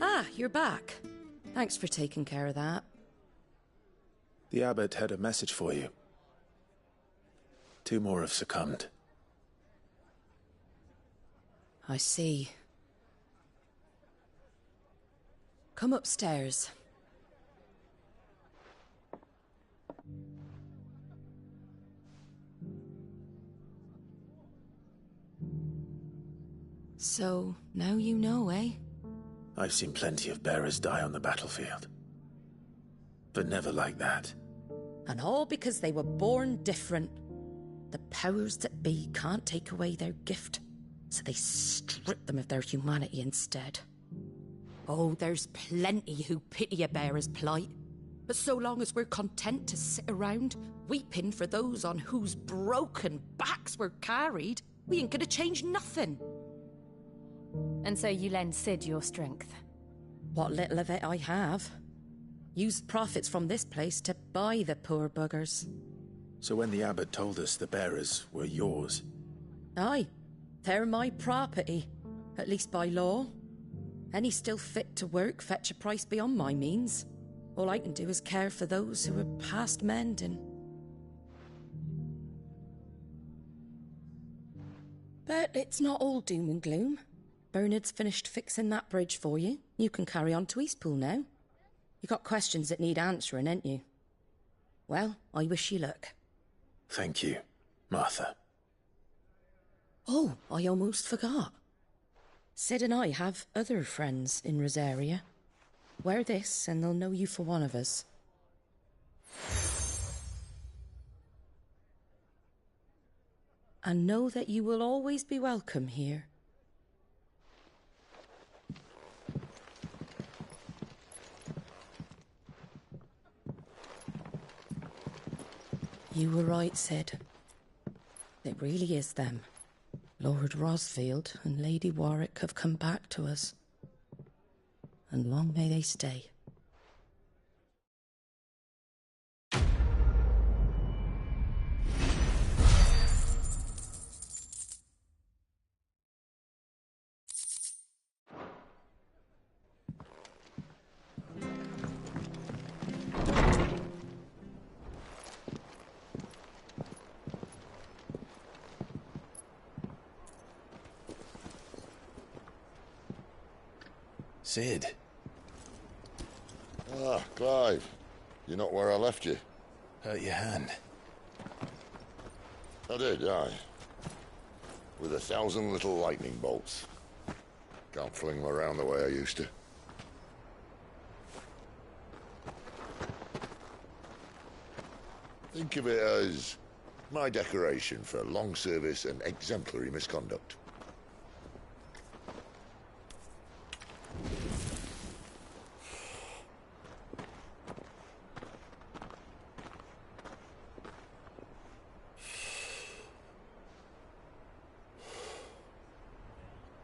Ah, you're back. Thanks for taking care of that. The abbot had a message for you. 2 more have succumbed. I see. Come upstairs. So, now you know, eh? I've seen plenty of bearers die on the battlefield. But never like that. And all because they were born different. The powers that be can't take away their gift, so they strip them of their humanity instead. Oh, there's plenty who pity a bearer's plight. But so long as we're content to sit around, weeping for those on whose broken backs we're carried, we ain't gonna change nothing. And so you lend Sid your strength? What little of it I have. Used profits from this place to buy the poor buggers. So when the abbot told us the bearers were yours... Aye, they're my property, at least by law. Any still fit to work fetch a price beyond my means. All I can do is care for those who are past mending. But it's not all doom and gloom. Bernard's finished fixing that bridge for you. You can carry on to Eastpool now. You got questions that need answering, ain't you? Well, I wish you luck. Thank you, Martha. Oh, I almost forgot. Sid and I have other friends in Rosaria. Wear this and they'll know you for one of us. And know that you will always be welcome here. You were right, Sid. It really is them. Lord Rosfield and Lady Warwick have come back to us. And long may they stay. Sid. Ah, Clive. You're not where I left you. Hurt your hand. I did, aye. With 1,000 little lightning bolts. Can't fling them around the way I used to. Think of it as my decoration for long service and exemplary misconduct.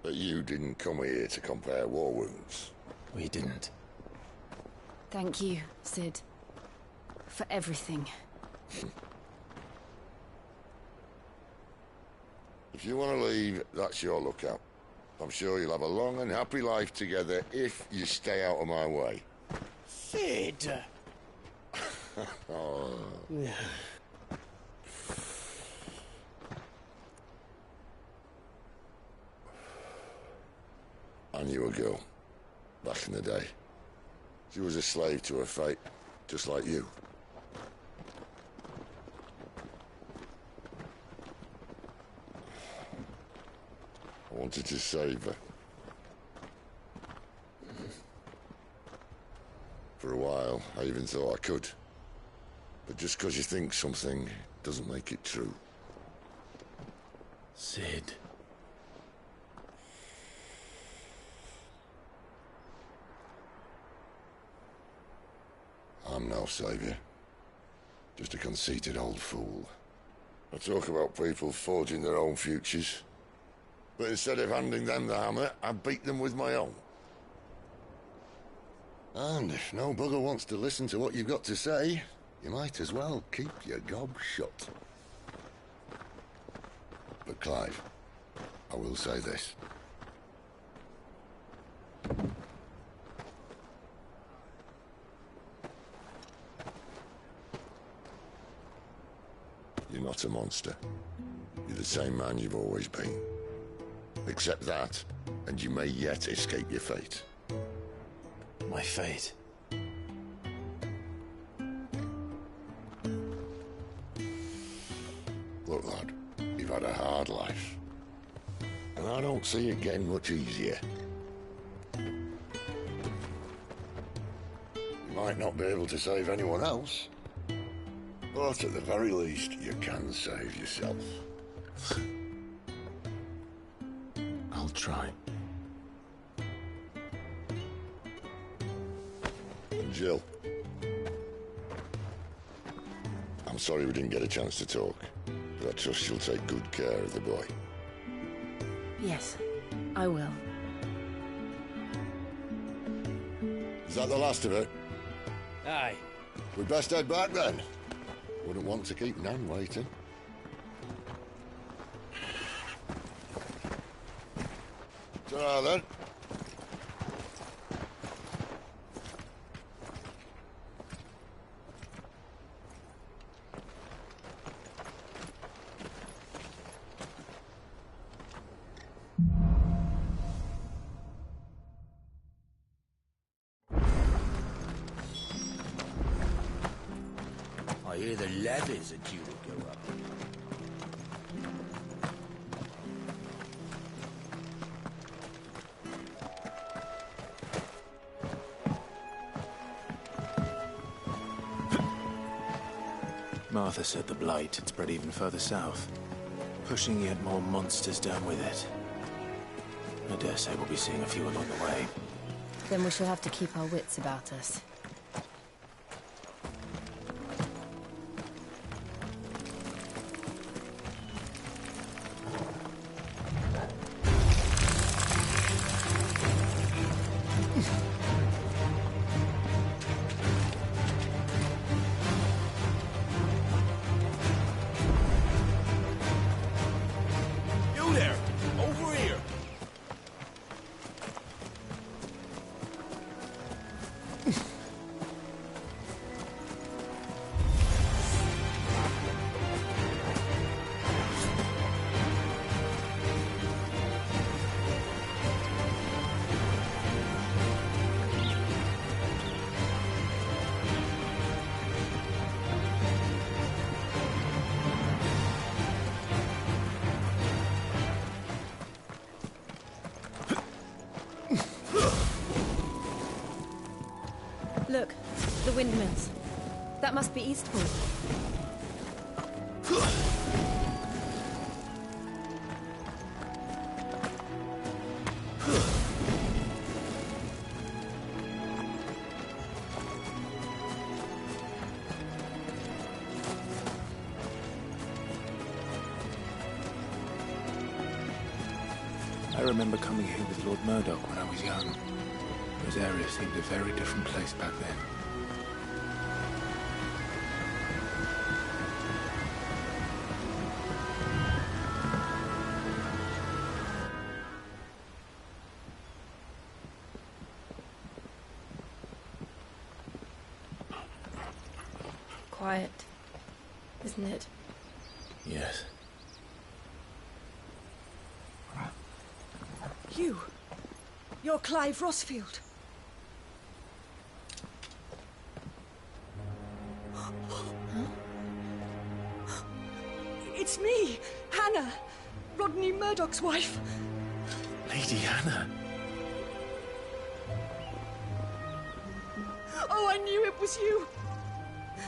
But you didn't come here to compare war wounds. We didn't. Thank you, Sid. For everything. If you want to leave, that's your lookout. I'm sure you'll have a long and happy life together if you stay out of my way. Sid! Oh. I knew a girl, back in the day. She was a slave to her fate, just like you. I wanted to save her. For a while, I even thought I could. But just because you think something doesn't make it true. Sid. I'm no savior. Just a conceited old fool. I talk about people forging their own futures. But instead of handing them the hammer, I beat them with my own. And if no bugger wants to listen to what you've got to say, you might as well keep your gob shut. But Clive, I will say this. not a monster. You're the same man you've always been. Accept that, and you may yet escape your fate. My fate? Look, lad, you've had a hard life. And I don't see it getting much easier. You might not be able to save anyone else, but at the very least, you can save yourself. I'll try. And Jill, I'm sorry we didn't get a chance to talk, but I trust she'll take good care of the boy. Yes, I will. Is that the last of it? Aye. We'd best head back then. Wouldn't want to keep Nan waiting. Ta-ra then. I hear the levies are due to go up. Martha said the blight had spread even further south, pushing yet more monsters down with it. I dare say we'll be seeing a few along the way. Then we shall have to keep our wits about us. You there! Over here! Look, the windmills. That must be Eastport. I remember coming here with Lord Murdoch when I was young. This area seemed a very different place back then. Quiet, isn't it? Yes. You're Clive Rossfield. It's me, Hannah, Rodney Murdoch's wife. Lady Hannah. Oh, I knew it was you.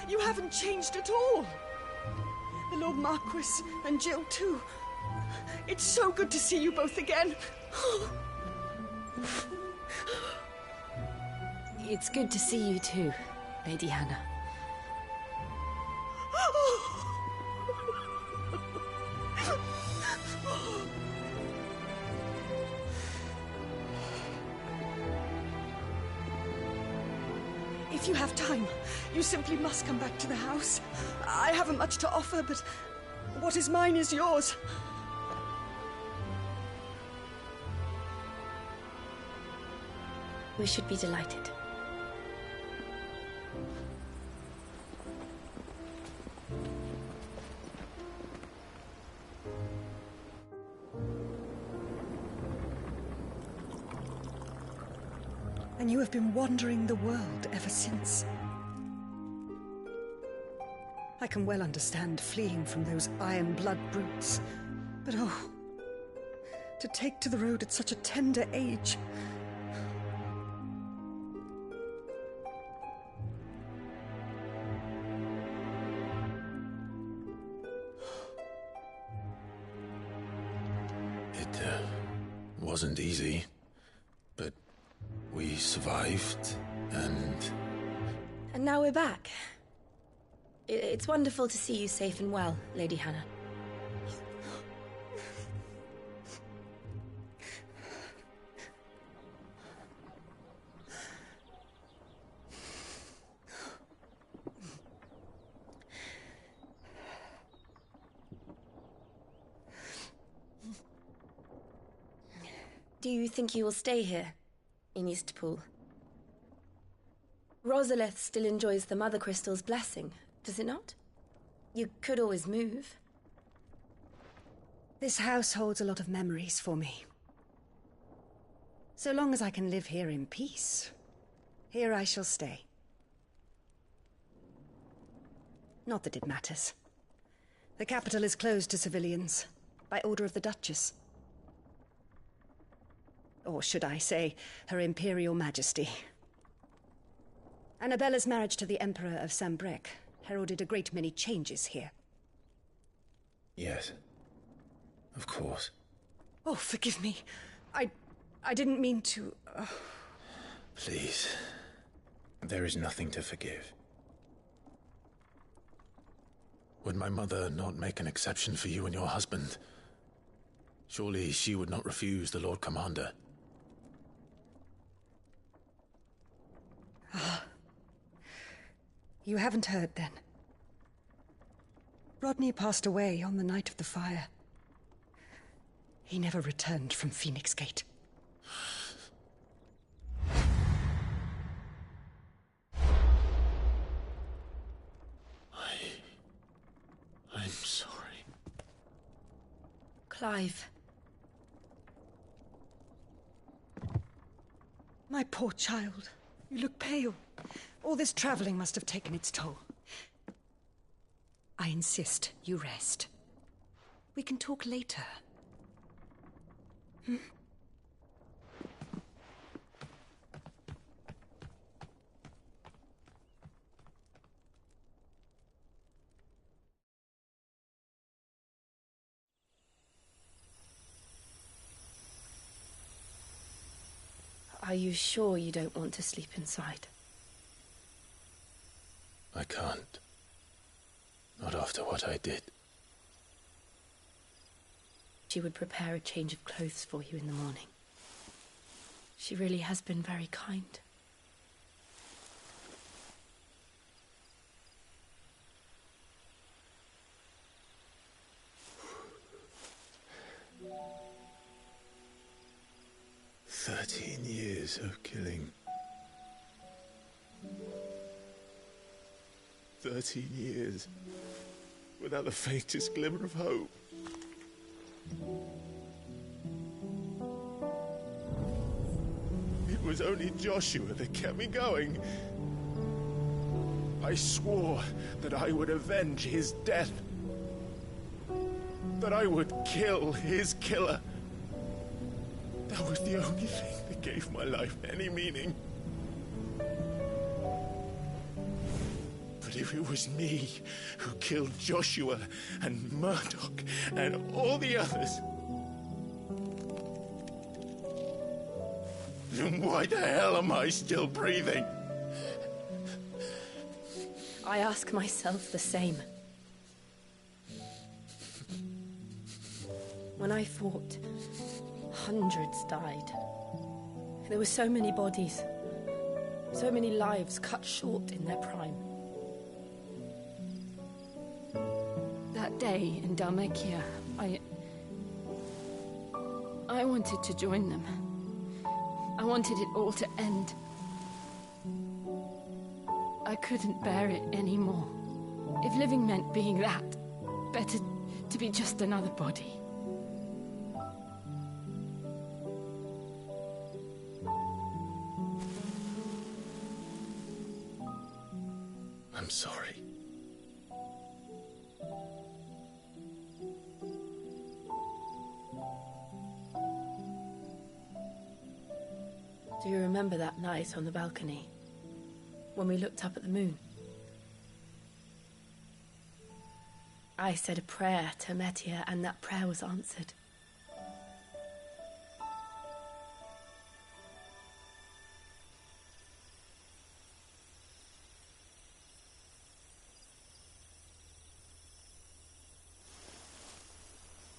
You haven't changed at all. The Lord Marquis and Jill too. It's so good to see you both again. It's good to see you too, Lady Hannah. If you have time, you simply must come back to the house. I haven't much to offer, but what is mine is yours. We should be delighted. And you have been wandering the world ever since. I can well understand fleeing from those iron blood brutes. But oh, to take to the road at such a tender age. It wasn't easy, but we survived, and... And now we're back. It's wonderful to see you safe and well, Lady Hannah. Do you think you will stay here, in Eastpool? Rosalith still enjoys the Mother Crystal's blessing, does it not? You could always move. This house holds a lot of memories for me. So long as I can live here in peace, here I shall stay. Not that it matters. The capital is closed to civilians, by order of the Duchess. Or should I say, Her Imperial Majesty. Annabella's marriage to the Emperor of Sambrec heralded a great many changes here. Yes. Of course. Oh, forgive me. I didn't mean to... Please. There is nothing to forgive. Would my mother not make an exception for you and your husband? Surely she would not refuse the Lord Commander. You haven't heard, then. Rodney passed away on the night of the fire. He never returned from Phoenix Gate. I'm sorry. Clive. My poor child. You look pale. All this traveling must have taken its toll. I insist you rest. We can talk later. Hmm? Are you sure you don't want to sleep inside? I can't. Not after what I did. She would prepare a change of clothes for you in the morning. She really has been very kind. Years of killing. 13 years without the faintest glimmer of hope. It was only Joshua that kept me going. I swore that I would avenge his death. That I would kill his killer. That was the only thing that gave my life any meaning. But if it was me who killed Joshua and Murdoch and all the others, then why the hell am I still breathing? I ask myself the same. When I fought, hundreds died. There were so many bodies, so many lives cut short in their prime. That day in Dalmekia, I wanted to join them. I wanted it all to end. I couldn't bear it anymore. If living meant being that, better to be just another body. I'm sorry. Do you remember that night on the balcony? When we looked up at the moon? I said a prayer to Metia, and that prayer was answered.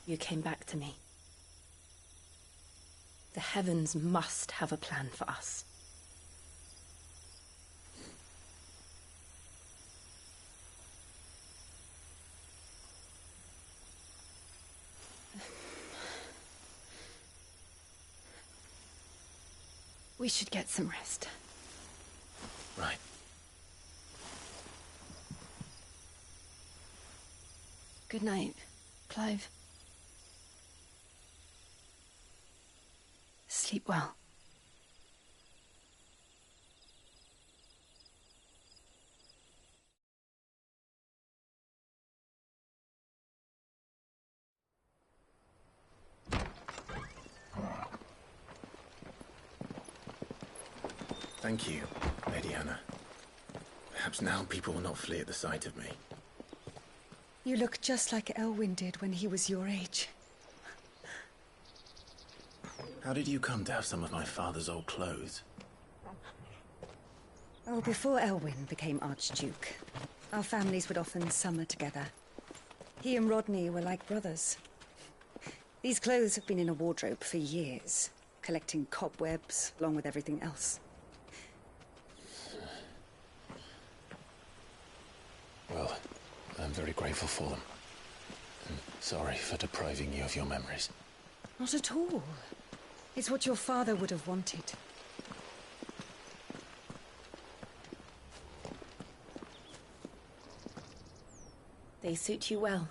You came back to me. The heavens must have a plan for us. We should get some rest. Right. Good night, Clive. Sleep well. Thank you, Lady Hannah. Perhaps now people will not flee at the sight of me. You look just like Elwyn did when he was your age. How did you come to have some of my father's old clothes? Oh, before Elwyn became Archduke, our families would often summer together. He and Rodney were like brothers. These clothes have been in a wardrobe for years, collecting cobwebs along with everything else. Well, I'm very grateful for them. And sorry for depriving you of your memories. Not at all. It's what your father would have wanted. They suit you well.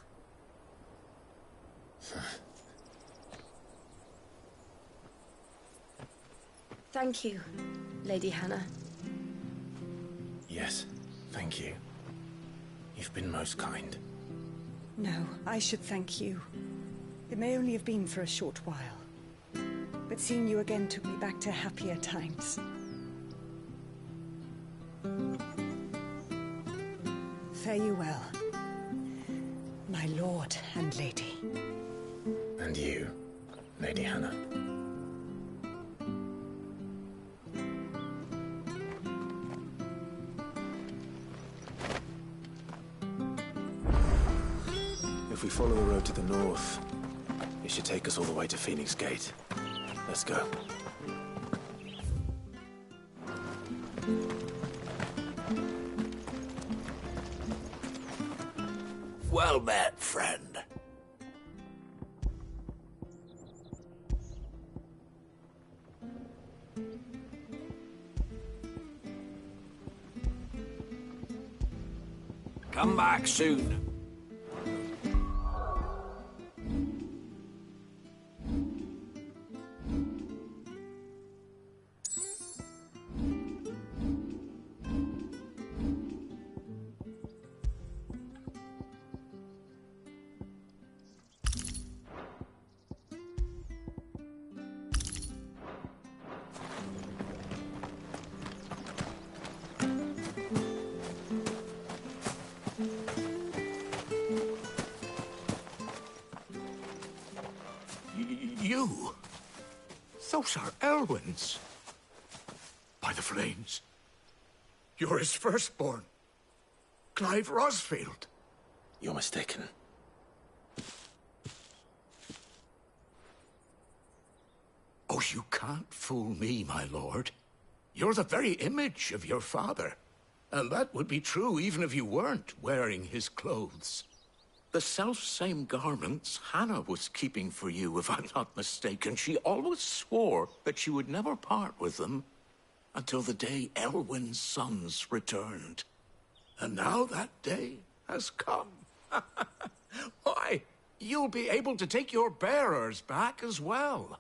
Thank you, Lady Hannah. Yes, thank you. You've been most kind. No, I should thank you. It may only have been for a short while, but seeing you again took me back to happier times. Fare you well, my lord and lady. And you, Lady Hannah. If we follow the road to the north, it should take us all the way to Phoenix Gate. Let's go. Well met, friend. Come back soon. You? Those are Elwyn's. By the flames. You're his firstborn. Clive Rosfield. You're mistaken. Oh, you can't fool me, my lord. You're the very image of your father. And that would be true even if you weren't wearing his clothes. The self-same garments Hannah was keeping for you, if I'm not mistaken. She always swore that she would never part with them until the day Elwyn's sons returned. And now that day has come. Why, you'll be able to take your bearers back as well.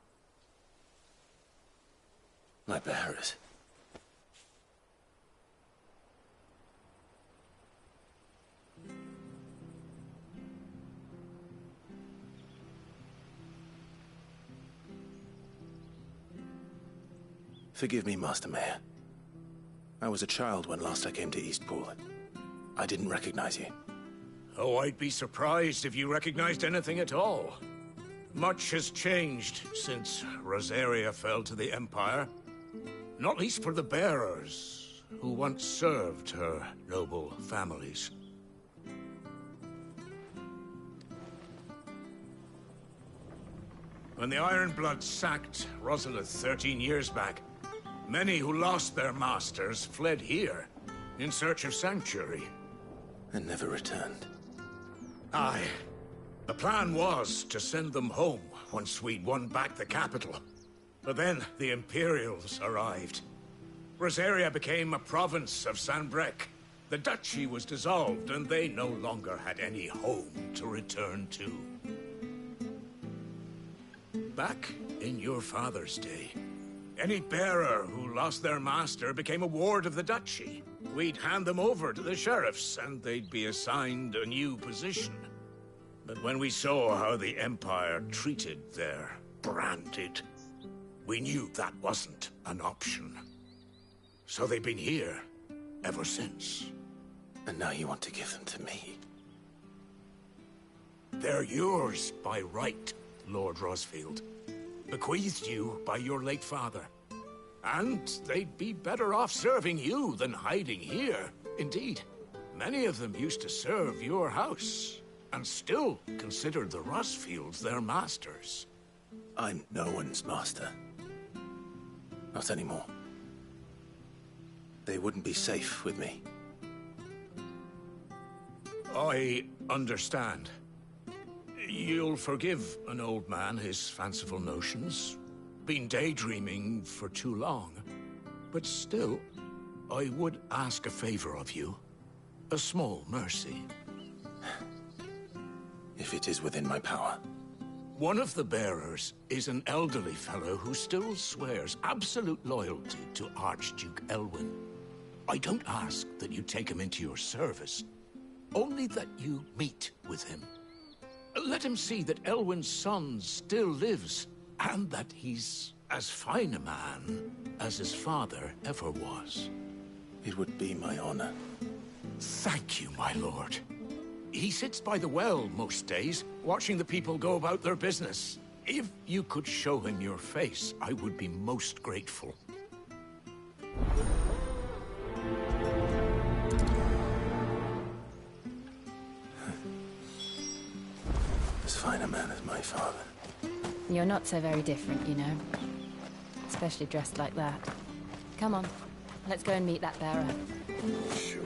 My bearers? Forgive me, Master Mayor. I was a child when last I came to Eastpool. I didn't recognize you. Oh, I'd be surprised if you recognized anything at all. Much has changed since Rosaria fell to the Empire. Not least for the bearers, who once served her noble families. When the Ironbloods sacked Rosalith 13 years back, many who lost their masters fled here in search of sanctuary. And never returned. Aye. The plan was to send them home once we'd won back the capital. But then the Imperials arrived. Rosaria became a province of Sanbreque. The duchy was dissolved, and they no longer had any home to return to. Back in your father's day, any bearer who lost their master became a ward of the duchy. We'd hand them over to the sheriffs, and they'd be assigned a new position. But when we saw how the Empire treated their branded, we knew that wasn't an option. So they've been here ever since. And now you want to give them to me? They're yours by right, Lord Rosfield. Bequeathed you by your late father. And they'd be better off serving you than hiding here. Indeed, many of them used to serve your house, and still considered the Rosfields their masters. I'm no one's master. Not anymore. They wouldn't be safe with me. I understand. You'll forgive an old man his fanciful notions. Been daydreaming for too long. But still, I would ask a favor of you. A small mercy. If it is within my power. One of the bearers is an elderly fellow who still swears absolute loyalty to Archduke Elwyn. I don't ask that you take him into your service, only that you meet with him. Let him see that Elwyn's son still lives, and that he's as fine a man as his father ever was. It would be my honor. Thank you, my lord. He sits by the well most days, watching the people go about their business. If you could show him your face, I would be most grateful. As fine a man as my father. You're not so very different, you know. Especially dressed like that. Come on, let's go and meet that bearer. Sure.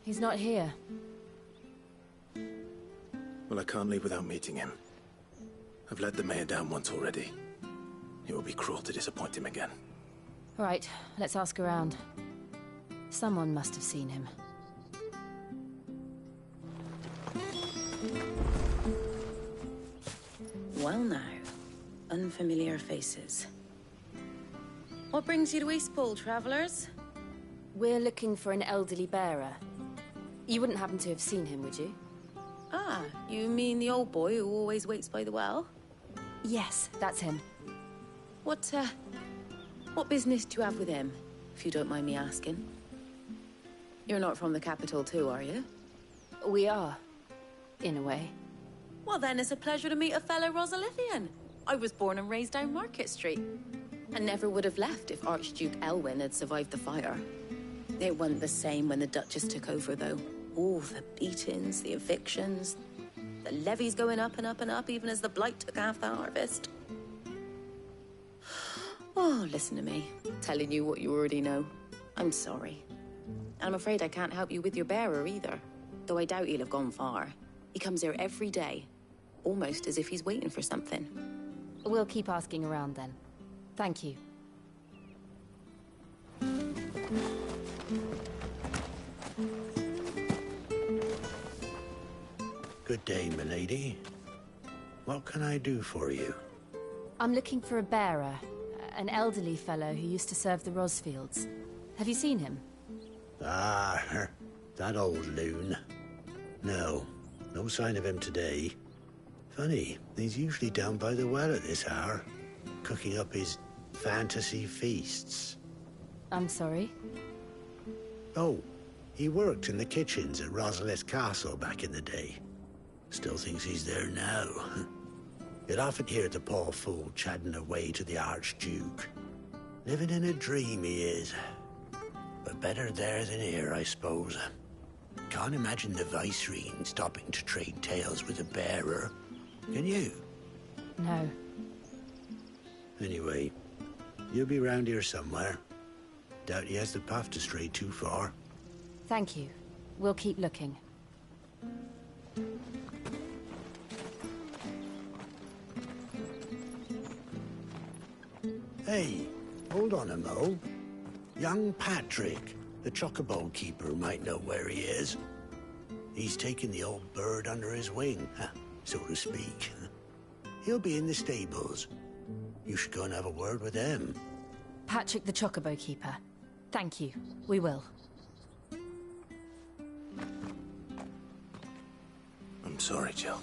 He's not here. Well, I can't leave without meeting him. I've let the mayor down once already. It would be cruel to disappoint him again. Right, let's ask around. Someone must have seen him. Well now, unfamiliar faces. What brings you to Eastpool, travellers? We're looking for an elderly bearer. You wouldn't happen to have seen him, would you? Ah, you mean the old boy who always waits by the well? Yes, that's him. What business do you have with him, if you don't mind me asking? You're not from the capital too, are you? We are, in a way. Well then, it's a pleasure to meet a fellow Rosalithian. I was born and raised down Market Street. And never would have left if Archduke Elwyn had survived the fire. It wasn't the same when the Duchess took over, though. All the beatings, the evictions, the levies going up and up and up, even as the blight took half the harvest. Oh, listen to me, telling you what you already know. I'm sorry. And I'm afraid I can't help you with your bearer either, though I doubt he'll have gone far. He comes here every day, almost as if he's waiting for something. We'll keep asking around then. Thank you. Good day, milady. What can I do for you? I'm looking for a bearer, an elderly fellow who used to serve the Rosfields. Have you seen him? Ah, That old loon. No sign of him today. Funny, he's usually down by the well at this hour, cooking up his fantasy feasts. I'm sorry? Oh, he worked in the kitchens at Rosalith Castle back in the day. Still thinks he's there now. You'd often hear the poor fool chatting away to the Archduke. Living in a dream he is. But better there than here, I suppose. Can't imagine the Vicereine stopping to trade tales with a bearer. Can you? No. Anyway, you'll be round here somewhere. Doubt he has the path to stray too far. Thank you. We'll keep looking. Hey, hold on a mo. Young Patrick, the chocobo keeper, might know where he is. He's taken the old bird under his wing, so to speak. He'll be in the stables. You should go and have a word with him. Patrick the Chocobo Keeper. Thank you. We will. I'm sorry, Jill.